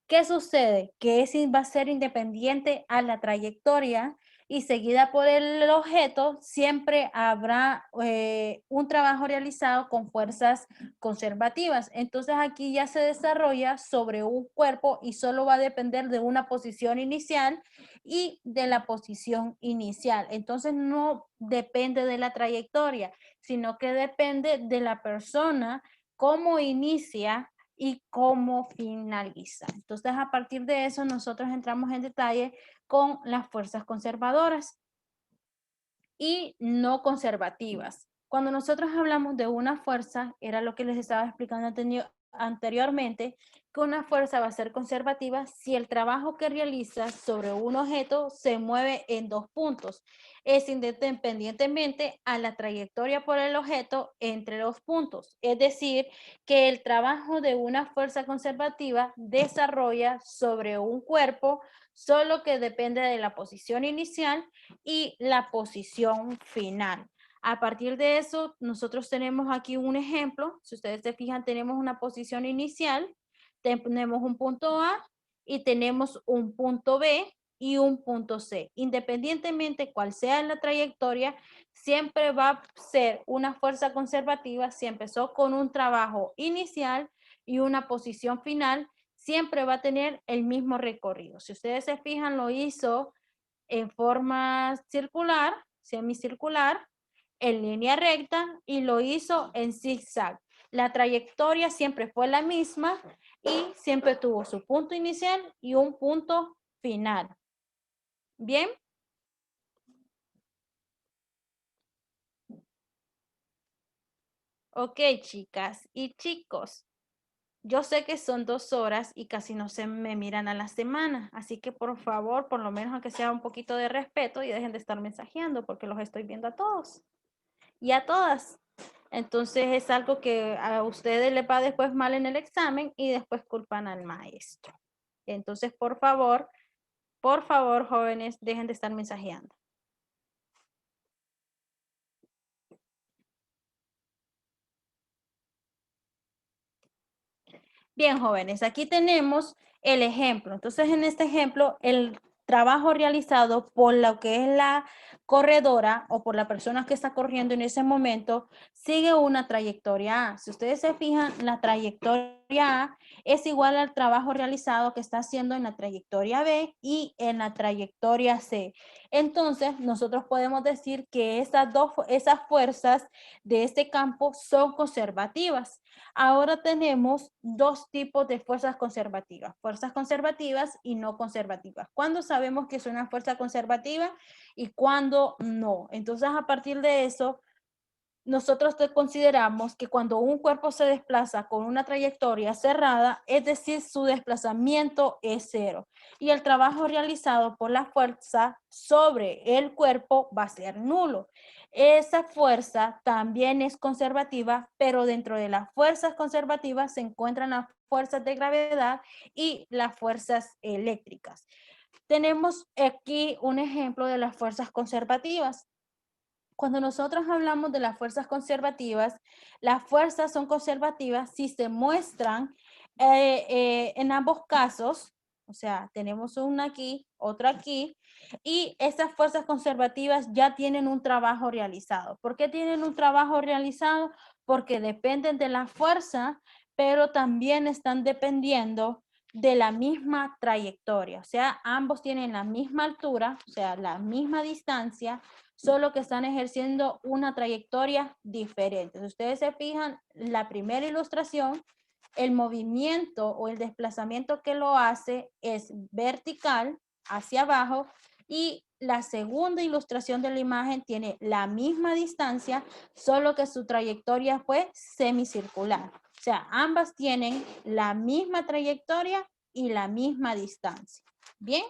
¿Qué sucede? Que ese va a ser independiente a la trayectoria y seguida por el objeto, siempre habrá un trabajo realizado con fuerzas conservativas. Entonces aquí ya se desarrolla sobre un cuerpo y solo va a depender de una posición inicial y de la posición inicial. Entonces no depende de la trayectoria, sino que depende de la persona, cómo inicia y cómo finaliza. Entonces, a partir de eso, nosotros entramos en detalle con las fuerzas conservadoras y no conservativas. Cuando nosotros hablamos de una fuerza, era lo que les estaba explicando anteriormente, que una fuerza va a ser conservativa si el trabajo que realiza sobre un objeto se mueve en dos puntos. Es independientemente a la trayectoria por el objeto entre los puntos. Es decir, que el trabajo de una fuerza conservativa desarrolla sobre un cuerpo solo que depende de la posición inicial y la posición final. A partir de eso, nosotros tenemos aquí un ejemplo. Si ustedes se fijan, tenemos una posición inicial, tenemos un punto A y tenemos un punto B y un punto C. Independientemente cuál sea la trayectoria, siempre va a ser una fuerza conservativa si empezó con un trabajo inicial y una posición final, siempre va a tener el mismo recorrido. Si ustedes se fijan, lo hizo en forma circular, semicircular, en línea recta y lo hizo en zigzag. La trayectoria siempre fue la misma y siempre tuvo su punto inicial y un punto final. ¿Bien? Ok, chicas y chicos. Yo sé que son 2 horas y casi no se me miran a la semana, así que por favor, por lo menos aunque sea un poquito de respeto y dejen de estar mensajeando porque los estoy viendo a todos y a todas. Entonces es algo que a ustedes les va después mal en el examen y después culpan al maestro. Entonces, por favor, jóvenes, dejen de estar mensajeando. Bien, jóvenes, aquí tenemos el ejemplo. Entonces, en este ejemplo, el trabajo realizado por lo que es la corredora o por la persona que está corriendo en ese momento sigue una trayectoria A. Si ustedes se fijan, la trayectoria A es igual al trabajo realizado que está haciendo en la trayectoria B y en la trayectoria C. Entonces, nosotros podemos decir que esas fuerzas de este campo son conservativas. Ahora tenemos dos tipos de fuerzas conservativas y no conservativas. ¿Cuándo sabemos que es una fuerza conservativa y cuándo no? Entonces, a partir de eso, nosotros consideramos que cuando un cuerpo se desplaza con una trayectoria cerrada, es decir, su desplazamiento es cero y el trabajo realizado por la fuerza sobre el cuerpo va a ser nulo. Esa fuerza también es conservativa, pero dentro de las fuerzas conservativas se encuentran las fuerzas de gravedad y las fuerzas eléctricas. Tenemos aquí un ejemplo de las fuerzas conservativas. Cuando nosotros hablamos de las fuerzas conservativas, las fuerzas son conservativas si se muestran en ambos casos O sea, tenemos una aquí, otra aquí, y estas fuerzas conservativas ya tienen un trabajo realizado. ¿Por qué tienen un trabajo realizado? Porque dependen de la fuerza, pero también están dependiendo de la misma trayectoria. O sea, ambos tienen la misma altura, o sea, la misma distancia, solo que están ejerciendo una trayectoria diferente. Si ustedes se fijan, la primera ilustración, el movimiento o el desplazamiento que lo hace es vertical hacia abajo, y la segunda ilustración de la imagen tiene la misma distancia, solo que su trayectoria fue semicircular. O sea, ambas tienen la misma trayectoria y la misma distancia. Bien.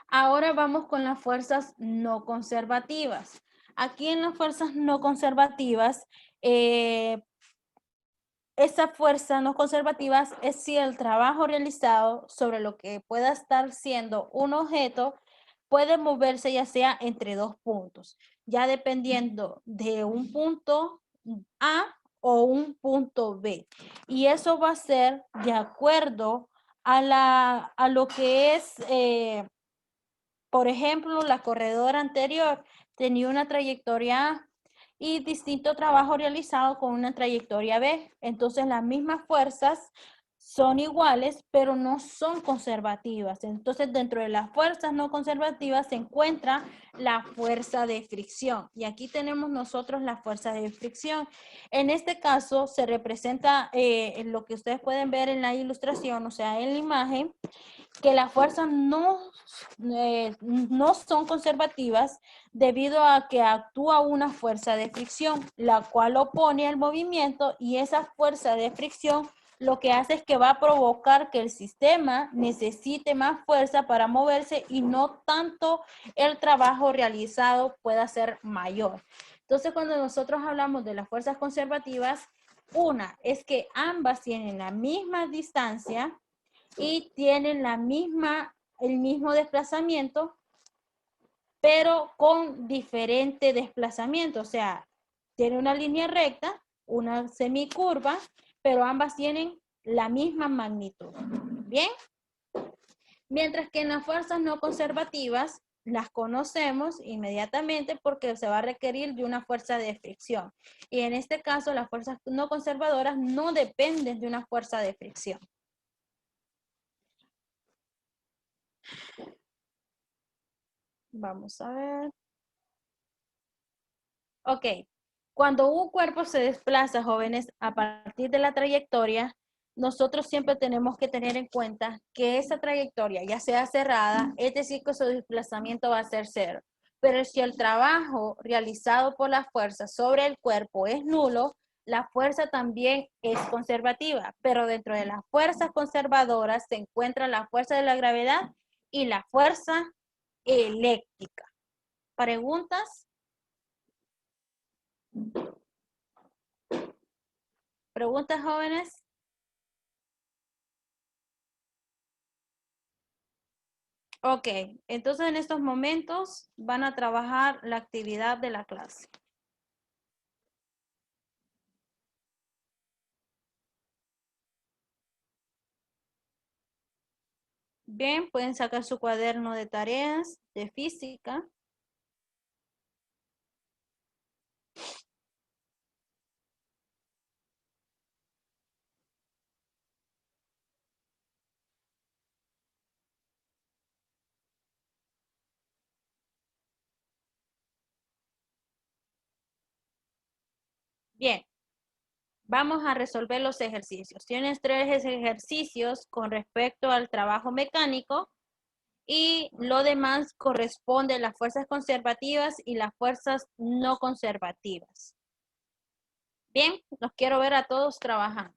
Ahora vamos con las fuerzas no conservativas. Aquí en las fuerzas no conservativas, esa fuerza no conservativa es si el trabajo realizado sobre lo que pueda estar siendo un objeto puede moverse ya sea entre dos puntos, ya dependiendo de un punto A o un punto B. Y eso va a ser de acuerdo a lo que es, por ejemplo, la corredora anterior tenía una trayectoria A y distinto trabajo realizado con una trayectoria B. Entonces las mismas fuerzas son iguales, pero no son conservativas. Entonces dentro de las fuerzas no conservativas se encuentra la fuerza de fricción. Y aquí tenemos nosotros la fuerza de fricción. En este caso se representa lo que ustedes pueden ver en la ilustración, o sea, en la imagen, que las fuerzas no son conservativas debido a que actúa una fuerza de fricción, la cual opone al movimiento, y esa fuerza de fricción lo que hace es que va a provocar que el sistema necesite más fuerza para moverse y no tanto el trabajo realizado pueda ser mayor. Entonces, cuando nosotros hablamos de las fuerzas conservativas, una es que ambas tienen la misma distancia y tienen el mismo desplazamiento, pero con diferente desplazamiento. O sea, tiene una línea recta, una semicurva, pero ambas tienen la misma magnitud. ¿Bien? Mientras que en las fuerzas no conservativas las conocemos inmediatamente porque se va a requerir de una fuerza de fricción. Y en este caso, las fuerzas no conservadoras no dependen de una fuerza de fricción. Vamos a ver. Ok. Cuando un cuerpo se desplaza, jóvenes, a partir de la trayectoria, nosotros siempre tenemos que tener en cuenta que esa trayectoria, ya sea cerrada, es decir, que su desplazamiento va a ser cero. Pero si el trabajo realizado por la fuerza sobre el cuerpo es nulo, la fuerza también es conservativa. Pero dentro de las fuerzas conservadoras se encuentra la fuerza de la gravedad y la fuerza eléctrica. ¿Preguntas? ¿Preguntas, jóvenes? Ok, entonces en estos momentos van a trabajar la actividad de la clase. Bien, pueden sacar su cuaderno de tareas de física. Bien, vamos a resolver los ejercicios. Tienes 3 ejercicios con respecto al trabajo mecánico y lo demás corresponde a las fuerzas conservativas y las fuerzas no conservativas. Bien, los quiero ver a todos trabajando.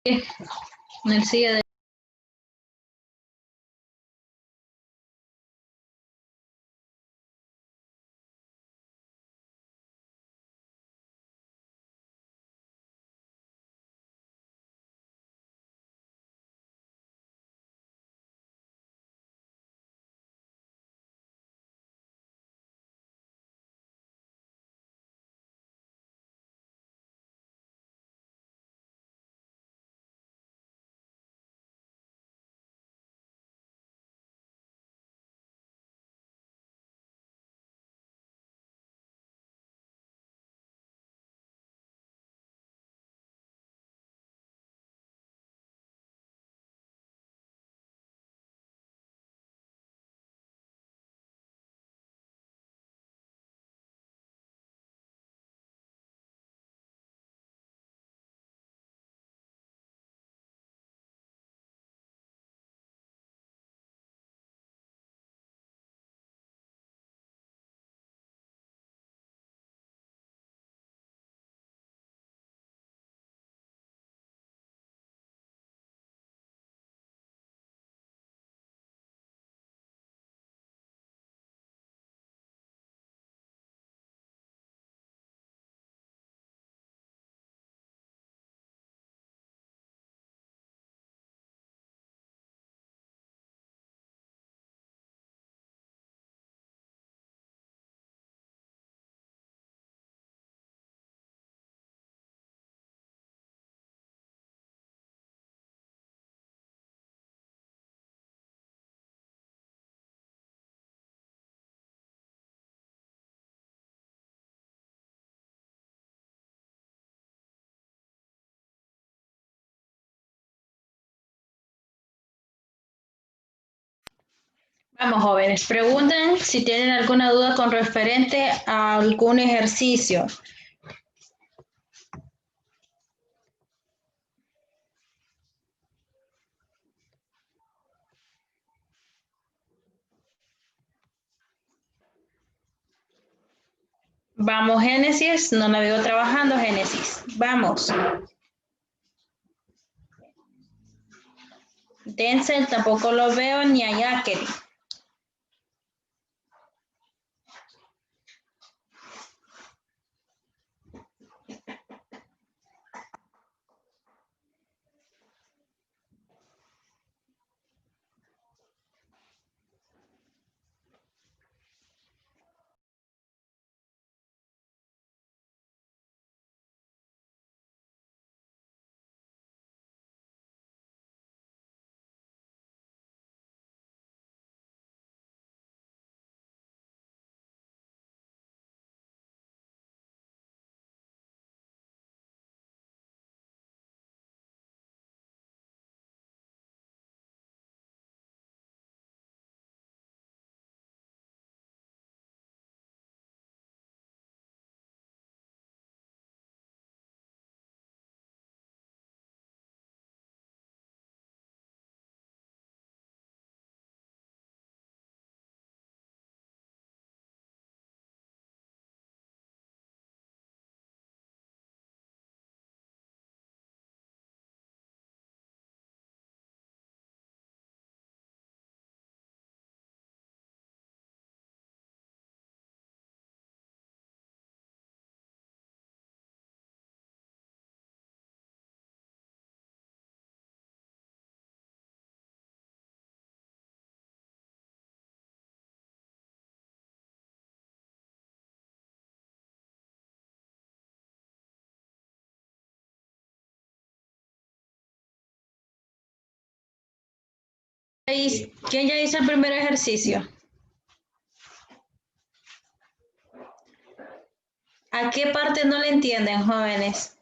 En el silla de... Vamos, jóvenes, pregunten si tienen alguna duda con referente a algún ejercicio. Vamos, Génesis, no la veo trabajando, Génesis. Vamos. Denzel, tampoco lo veo, ni a Jacqueline. ¿Quién ya hizo el primer ejercicio? ¿A qué parte no le entienden, jóvenes?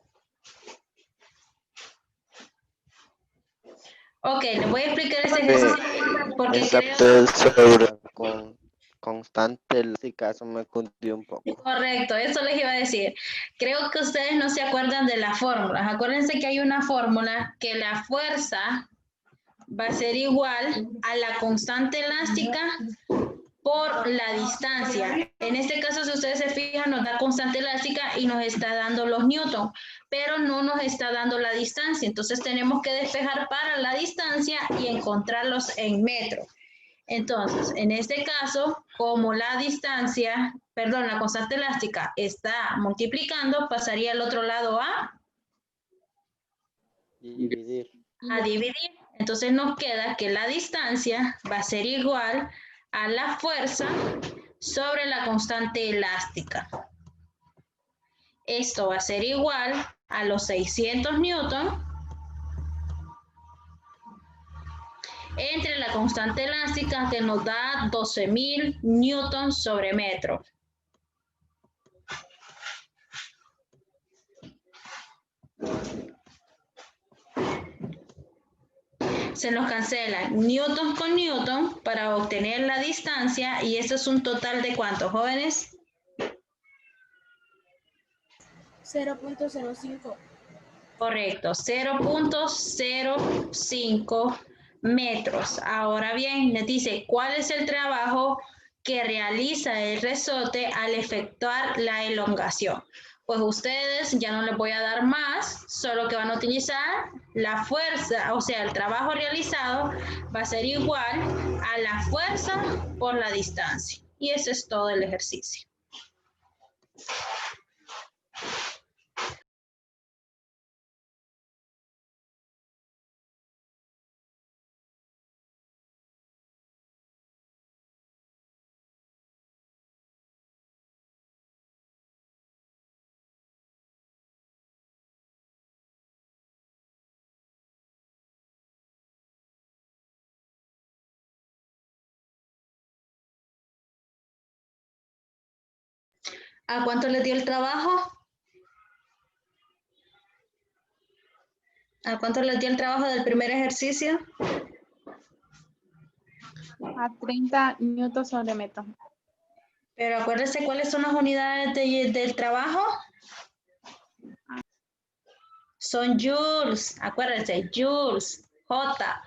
Ok, les voy a explicar este ejercicio porque Esa creo... sobre constante lógica, eso me confundió un poco. Correcto, eso les iba a decir. Creo que ustedes no se acuerdan de las fórmulas. Acuérdense que hay una fórmula que la fuerza va a ser igual a la constante elástica por la distancia. En este caso, si ustedes se fijan, nos da constante elástica y nos está dando los newton, pero no nos está dando la distancia. Entonces tenemos que despejar para la distancia y encontrarlos en metros. Entonces, en este caso, como la distancia, perdón, la constante elástica está multiplicando, pasaría al otro lado Dividir. a dividir. Entonces nos queda que la distancia va a ser igual a la fuerza sobre la constante elástica. Esto va a ser igual a los 600 newton entre la constante elástica que nos da 12.000 newtons sobre metro. Se nos cancela newton con newton para obtener la distancia y esto es un total de ¿cuántos, jóvenes? 0.05. Correcto, 0.05 metros. Ahora bien, nos dice, ¿cuál es el trabajo que realiza el resorte al efectuar la elongación? Pues ustedes ya no les voy a dar más, solo que van a utilizar la fuerza, o sea, el trabajo realizado va a ser igual a la fuerza por la distancia. Y eso es todo el ejercicio. ¿A cuánto les dio el trabajo? ¿A cuánto les dio el trabajo del primer ejercicio? A 30 newtons sobre metro. Pero acuérdense cuáles son las unidades del trabajo. Son joules, acuérdense, joules, J.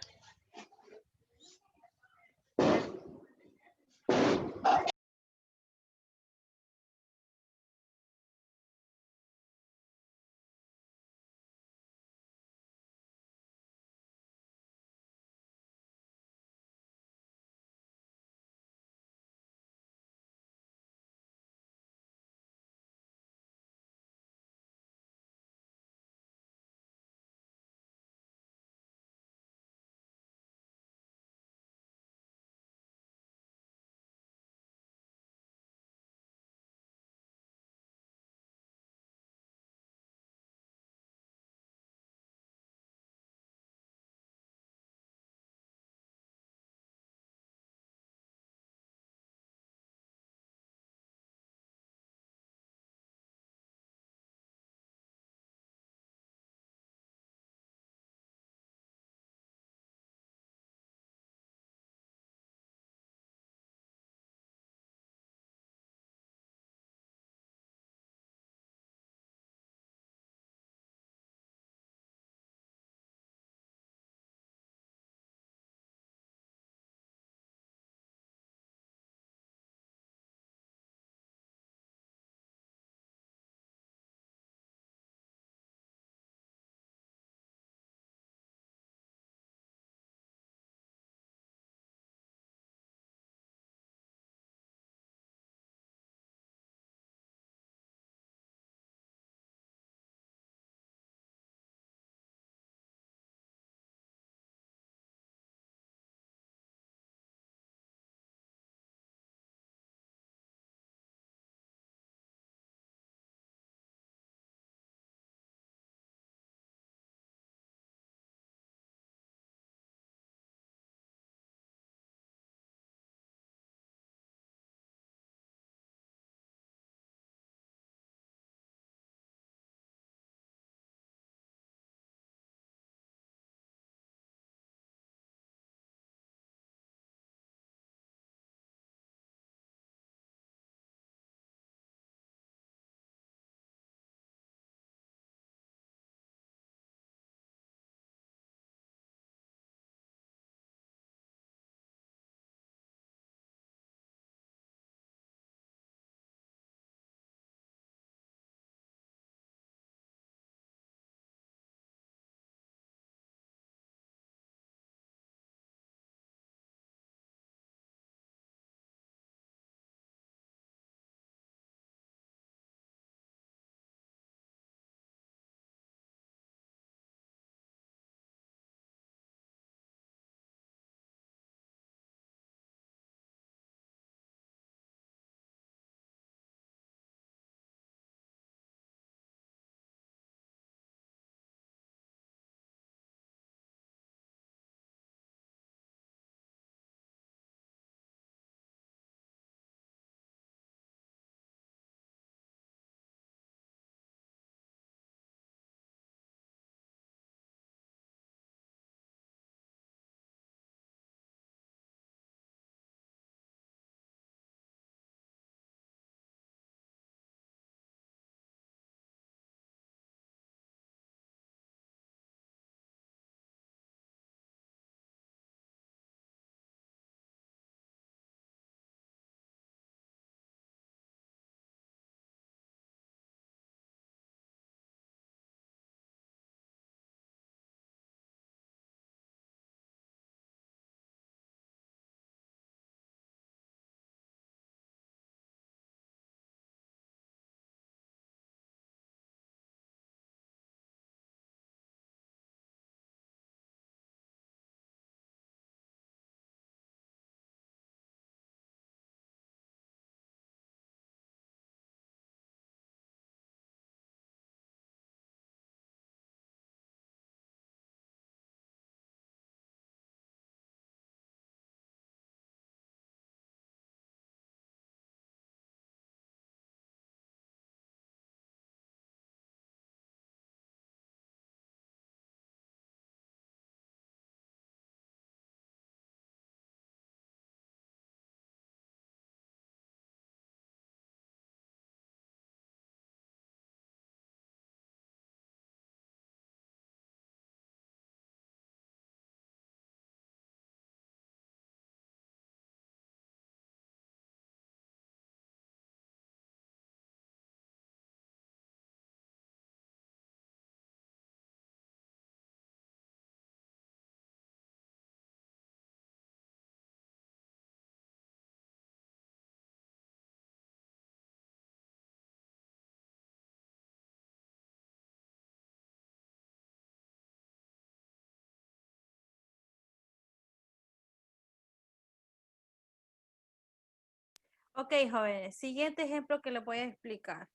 Ok, jóvenes, siguiente ejemplo que les voy a explicar.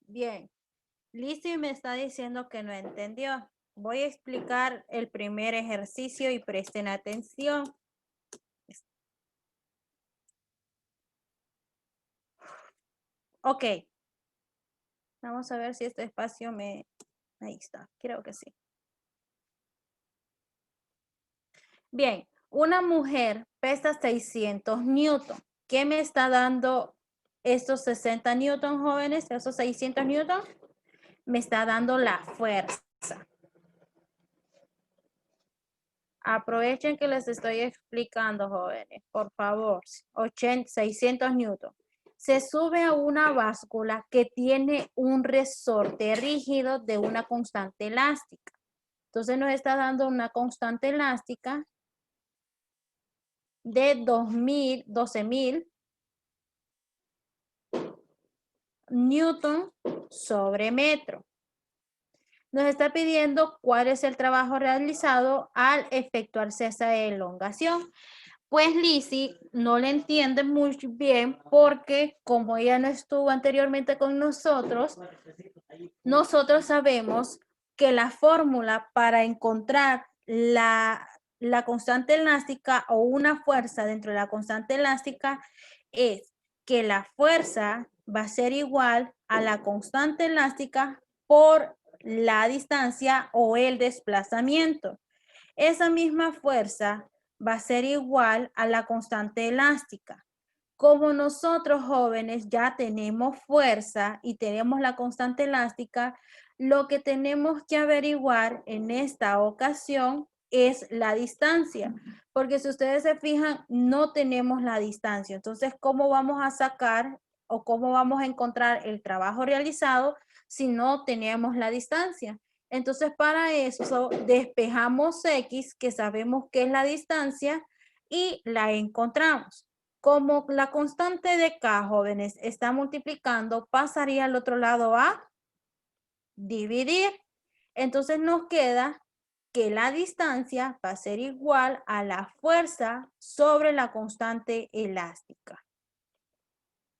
Bien, Lizzy me está diciendo que no entendió. Voy a explicar el primer ejercicio y presten atención. Ok. Vamos a ver si este espacio me... Ahí está, creo que sí. Bien, una mujer pesa 600 newton. ¿Qué me está dando estos 60 newton, jóvenes? Esos 600 newton. Me está dando la fuerza. Aprovechen que les estoy explicando, jóvenes, por favor. 600 newton. Se sube a una báscula que tiene un resorte rígido de una constante elástica. Entonces nos está dando una constante elástica de 12.000 newton sobre metro. Nos está pidiendo cuál es el trabajo realizado al efectuarse esa elongación. Pues Lizzy no le entiende muy bien porque como ella no estuvo anteriormente con nosotros sabemos que la fórmula para encontrar la constante elástica o una fuerza dentro de la constante elástica es que la fuerza va a ser igual a la constante elástica por la distancia o el desplazamiento. Esa misma fuerza va a ser igual a la constante elástica. Como nosotros jóvenes ya tenemos fuerza y tenemos la constante elástica, lo que tenemos que averiguar en esta ocasión es la distancia, porque si ustedes se fijan, no tenemos la distancia. Entonces, ¿cómo vamos a sacar o cómo vamos a encontrar el trabajo realizado si no tenemos la distancia? Entonces, para eso despejamos X, que sabemos que es la distancia, y la encontramos. Como la constante de K, jóvenes, está multiplicando, pasaría al otro lado a dividir. Entonces nos queda que la distancia va a ser igual a la fuerza sobre la constante elástica.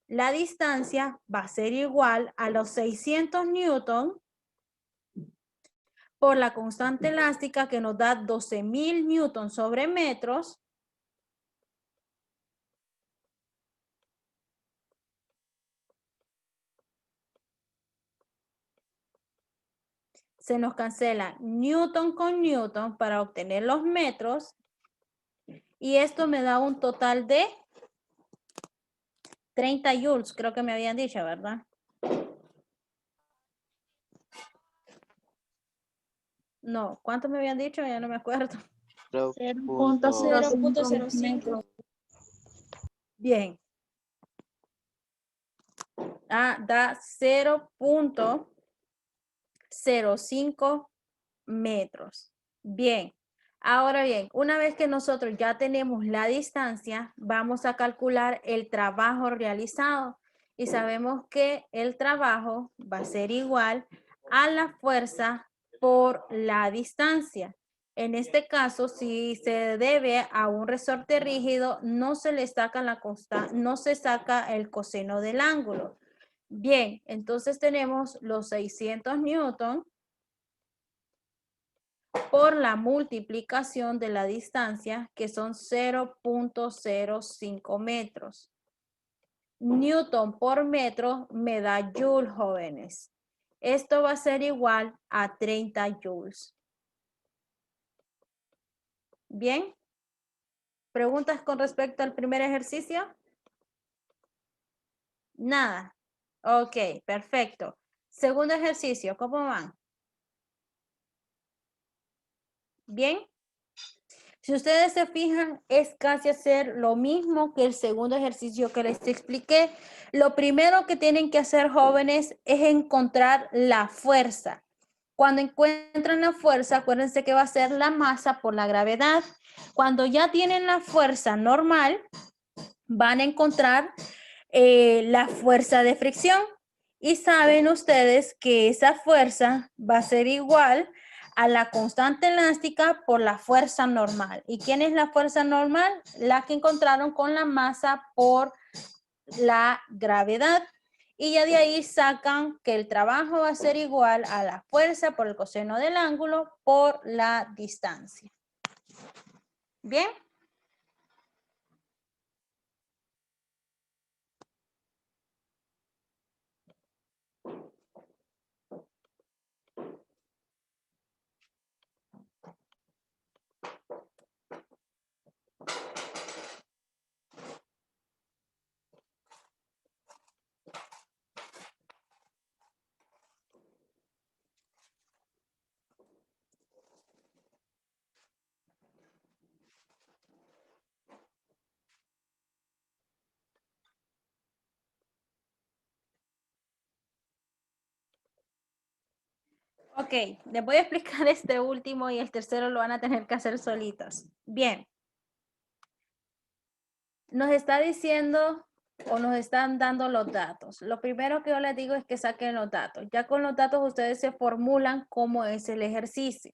La distancia va a ser igual a los 600 newton por la constante elástica que nos da 12.000 newton sobre metros. Se nos cancela newton con newton para obtener los metros. Y esto me da un total de 30 joules, creo que me habían dicho, ¿verdad? No, ¿cuánto me habían dicho? Ya no me acuerdo. 0.05 Bien. Da 0.05 metros. Bien. Ahora bien, una vez que nosotros ya tenemos la distancia, vamos a calcular el trabajo realizado. Y sabemos que el trabajo va a ser igual a la fuerza por la distancia. En este caso, si se debe a un resorte rígido, no se le saca no se saca el coseno del ángulo. Bien, entonces tenemos los 600 newton por la multiplicación de la distancia, que son 0.05 metros. Newton por metro me da joule, jóvenes. Esto va a ser igual a 30 joules. Bien. ¿Preguntas con respecto al primer ejercicio? Nada. Ok, perfecto. Segundo ejercicio, ¿cómo van? Bien. Si ustedes se fijan, es casi hacer lo mismo que el segundo ejercicio que les expliqué. Lo primero que tienen que hacer, jóvenes, es encontrar la fuerza. Cuando encuentran la fuerza, acuérdense que va a ser la masa por la gravedad. Cuando ya tienen la fuerza normal, van a encontrar la fuerza de fricción. Y saben ustedes que esa fuerza va a ser igual a la constante elástica por la fuerza normal. ¿Y quién es la fuerza normal? La que encontraron con la masa por la gravedad. Y ya de ahí sacan que el trabajo va a ser igual a la fuerza por el coseno del ángulo por la distancia. ¿Bien? Ok, les voy a explicar este último y el tercero lo van a tener que hacer solitos. Bien. Nos está diciendo o nos están dando los datos. Lo primero que yo les digo es que saquen los datos. Ya con los datos ustedes se formulan cómo es el ejercicio.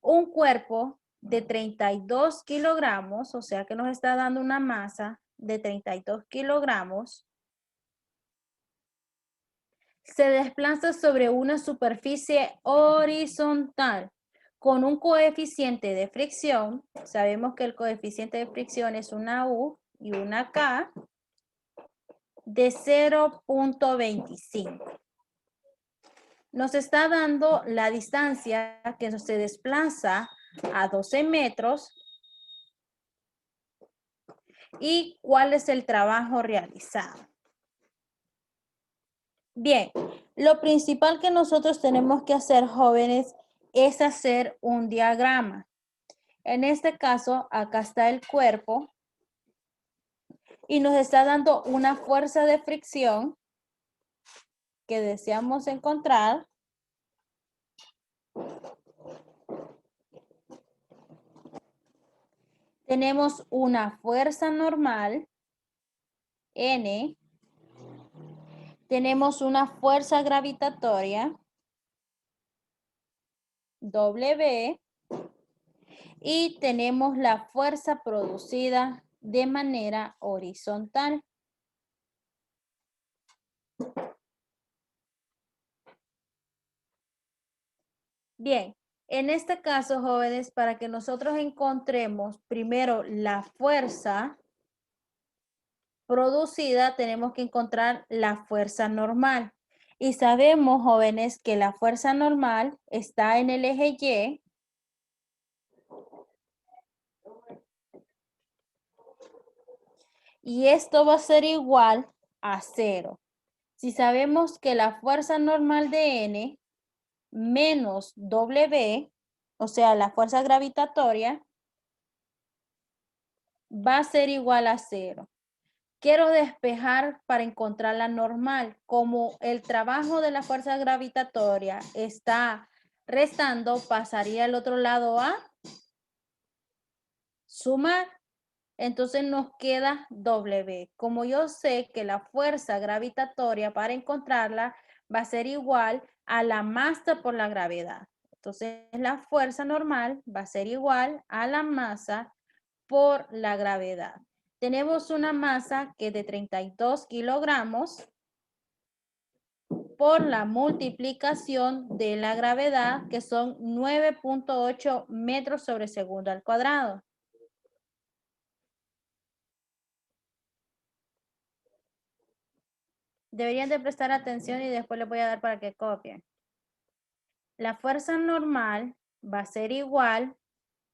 Un cuerpo de 32 kilogramos, o sea que nos está dando una masa de 32 kilogramos, se desplaza sobre una superficie horizontal con un coeficiente de fricción. Sabemos que el coeficiente de fricción es una U y una K de 0.25. Nos está dando la distancia que se desplaza a 12 metros y cuál es el trabajo realizado. Bien, lo principal que nosotros tenemos que hacer, jóvenes, es hacer un diagrama. En este caso, acá está el cuerpo y nos está dando una fuerza de fricción que deseamos encontrar. Tenemos una fuerza normal, N. Tenemos una fuerza gravitatoria, W. Y tenemos la fuerza producida de manera horizontal. Bien, en este caso, jóvenes, para que nosotros encontremos primero la fuerza producida, tenemos que encontrar la fuerza normal. Y sabemos, jóvenes, que la fuerza normal está en el eje Y. Y esto va a ser igual a 0. Si sabemos que la fuerza normal de N menos W, o sea, la fuerza gravitatoria, va a ser igual a 0. Quiero despejar para encontrar la normal. Como el trabajo de la fuerza gravitatoria está restando, pasaría al otro lado a sumar. Entonces nos queda W. Como yo sé que la fuerza gravitatoria para encontrarla va a ser igual a la masa por la gravedad. Entonces la fuerza normal va a ser igual a la masa por la gravedad. Tenemos una masa que es de 32 kilogramos por la multiplicación de la gravedad, que son 9.8 metros sobre segundo al cuadrado. Deberían de prestar atención y después les voy a dar para que copien. La fuerza normal va a ser igual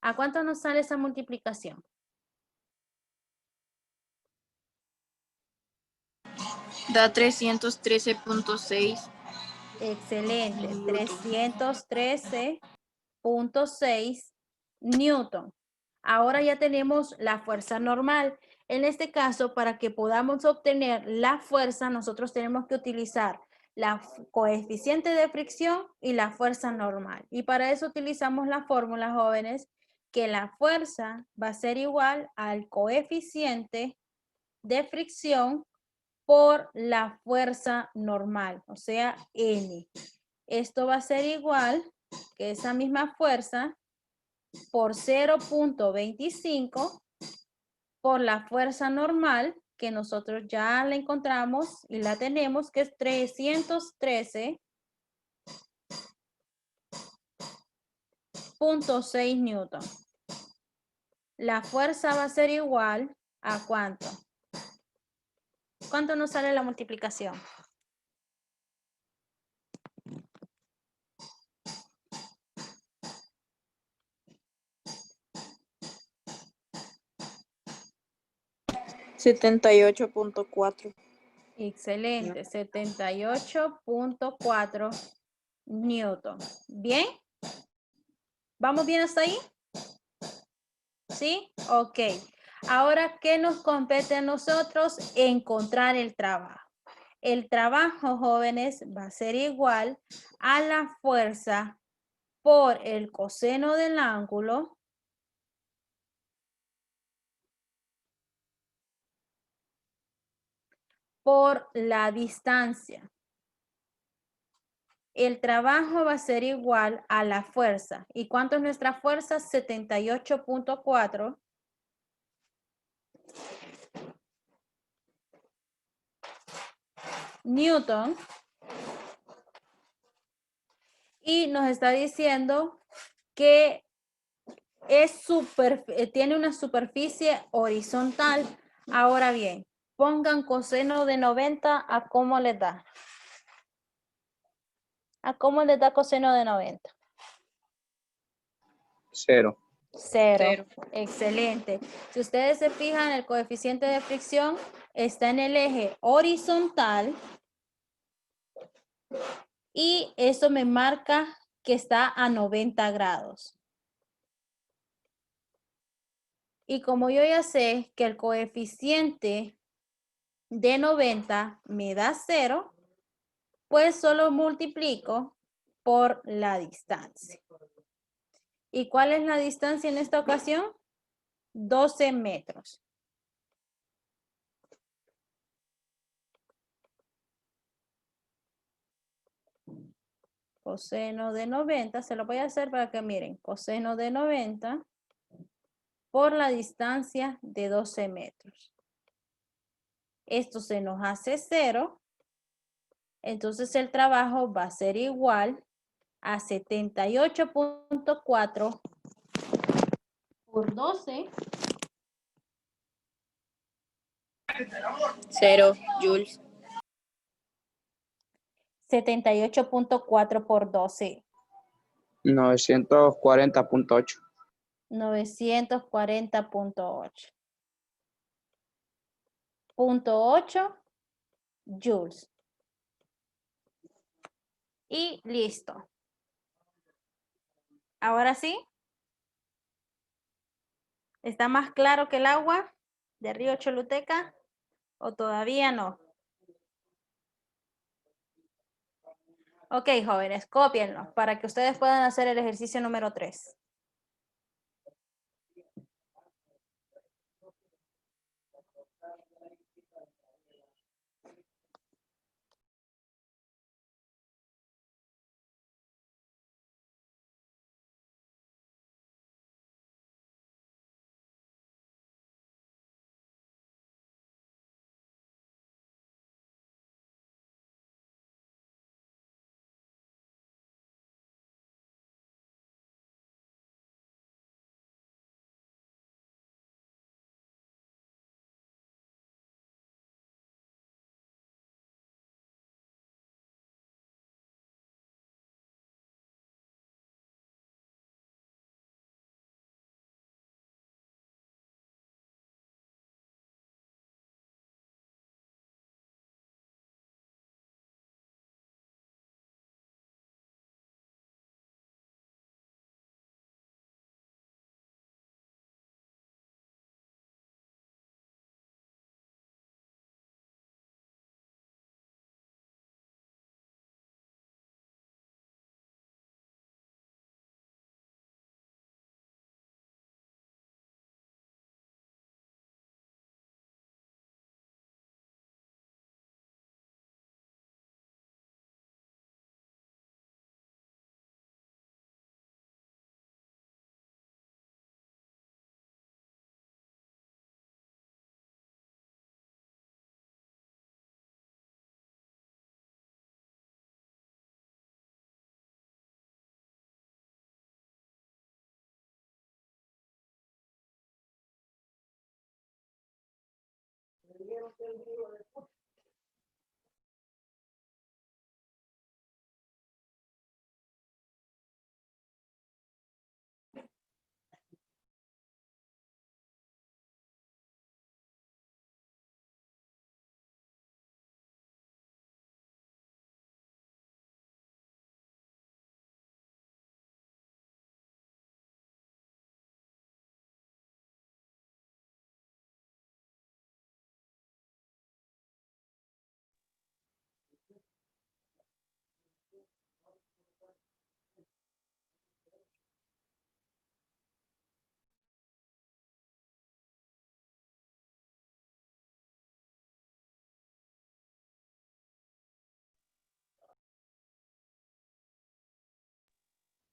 a ¿cuánto nos sale esa multiplicación? Da 313.6. Excelente, 313.6 Newton. Ahora ya tenemos la fuerza normal. En este caso, para que podamos obtener la fuerza, nosotros tenemos que utilizar la coeficiente de fricción y la fuerza normal. Y para eso utilizamos la fórmula, jóvenes, que la fuerza va a ser igual al coeficiente de fricción por la fuerza normal, o sea, N. Esto va a ser igual que esa misma fuerza por 0.25 por la fuerza normal que nosotros ya la encontramos y la tenemos, que es 313.6 newton. La fuerza va a ser igual a ¿cuánto? ¿Cuánto nos sale la multiplicación? $78.4. Excelente, 78.4 newton. ¿Bien? ¿Vamos bien hasta ahí? ¿Sí? Ok. Ahora, ¿qué nos compete a nosotros? Encontrar el trabajo. El trabajo, jóvenes, va a ser igual a la fuerza por el coseno del ángulo por la distancia. El trabajo va a ser igual a la fuerza. ¿Y cuánto es nuestra fuerza? 78.4. Newton. Y nos está diciendo que tiene una superficie horizontal. Ahora bien, pongan coseno de 90 a cómo les da. ¿A cómo les da coseno de 90? 0. Cero. Excelente. Si ustedes se fijan, el coeficiente de fricción está en el eje horizontal y eso me marca que está a 90 grados. Y como yo ya sé que el coeficiente de 90 me da 0, pues solo multiplico por la distancia. ¿Y cuál es la distancia en esta ocasión? 12 metros. Coseno de 90, se lo voy a hacer para que miren. Coseno de 90 por la distancia de 12 metros. Esto se nos hace 0. Entonces el trabajo va a ser igual a 78.4 por 12. 0 joules. 78.4 por 12. 940.8. 940.8. 0.8 joules. Y listo. Ahora sí. ¿Está más claro que el agua de Río Choluteca o todavía no? Ok, jóvenes, cópienlo para que ustedes puedan hacer el ejercicio número 3.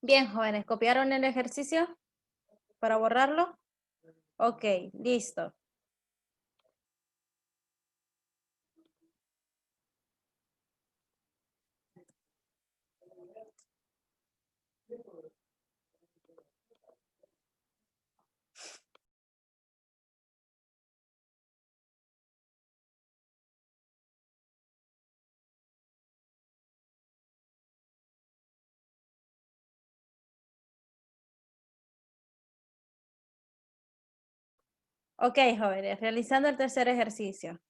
Bien, jóvenes, ¿copiaron el ejercicio para borrarlo? Ok, listo. Ok, jóvenes, realizando el tercer ejercicio.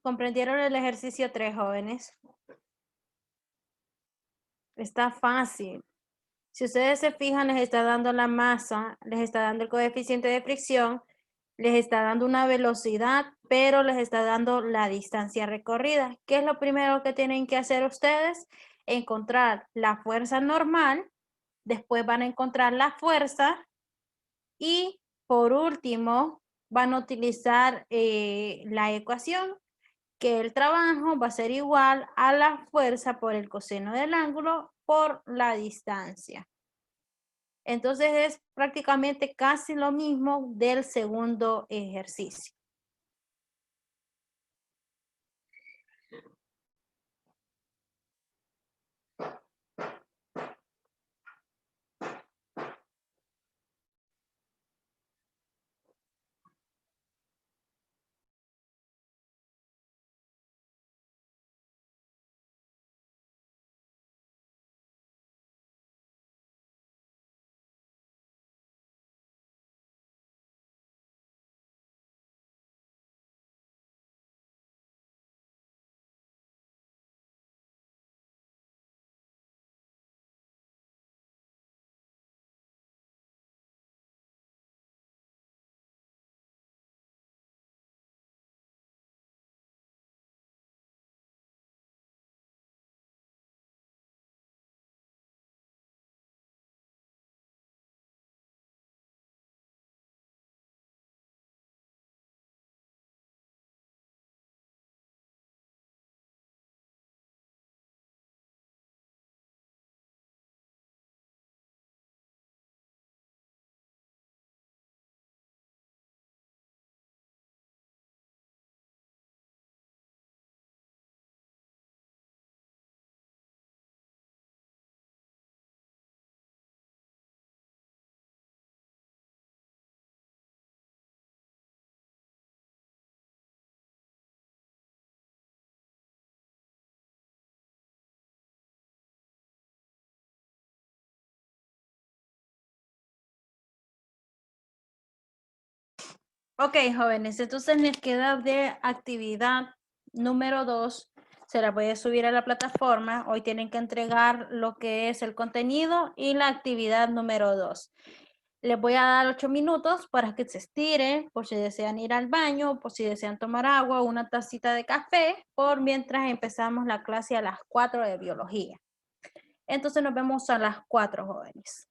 ¿Comprendieron el ejercicio 3, jóvenes? Está fácil. Si ustedes se fijan, les está dando la masa, les está dando el coeficiente de fricción, les está dando una velocidad, pero les está dando la distancia recorrida. ¿Qué es lo primero que tienen que hacer ustedes? Encontrar la fuerza normal, después van a encontrar la fuerza y por último van a utilizar la ecuación, que el trabajo va a ser igual a la fuerza por el coseno del ángulo por la distancia. Entonces es prácticamente casi lo mismo del segundo ejercicio. Ok, jóvenes, entonces les queda de actividad número 2. Se la voy a subir a la plataforma. Hoy tienen que entregar lo que es el contenido y la actividad número 2. Les voy a dar 8 minutos para que se estiren, por si desean ir al baño, por si desean tomar agua o una tacita de café, por mientras empezamos la clase a las 4 de biología. Entonces nos vemos a las 4, jóvenes.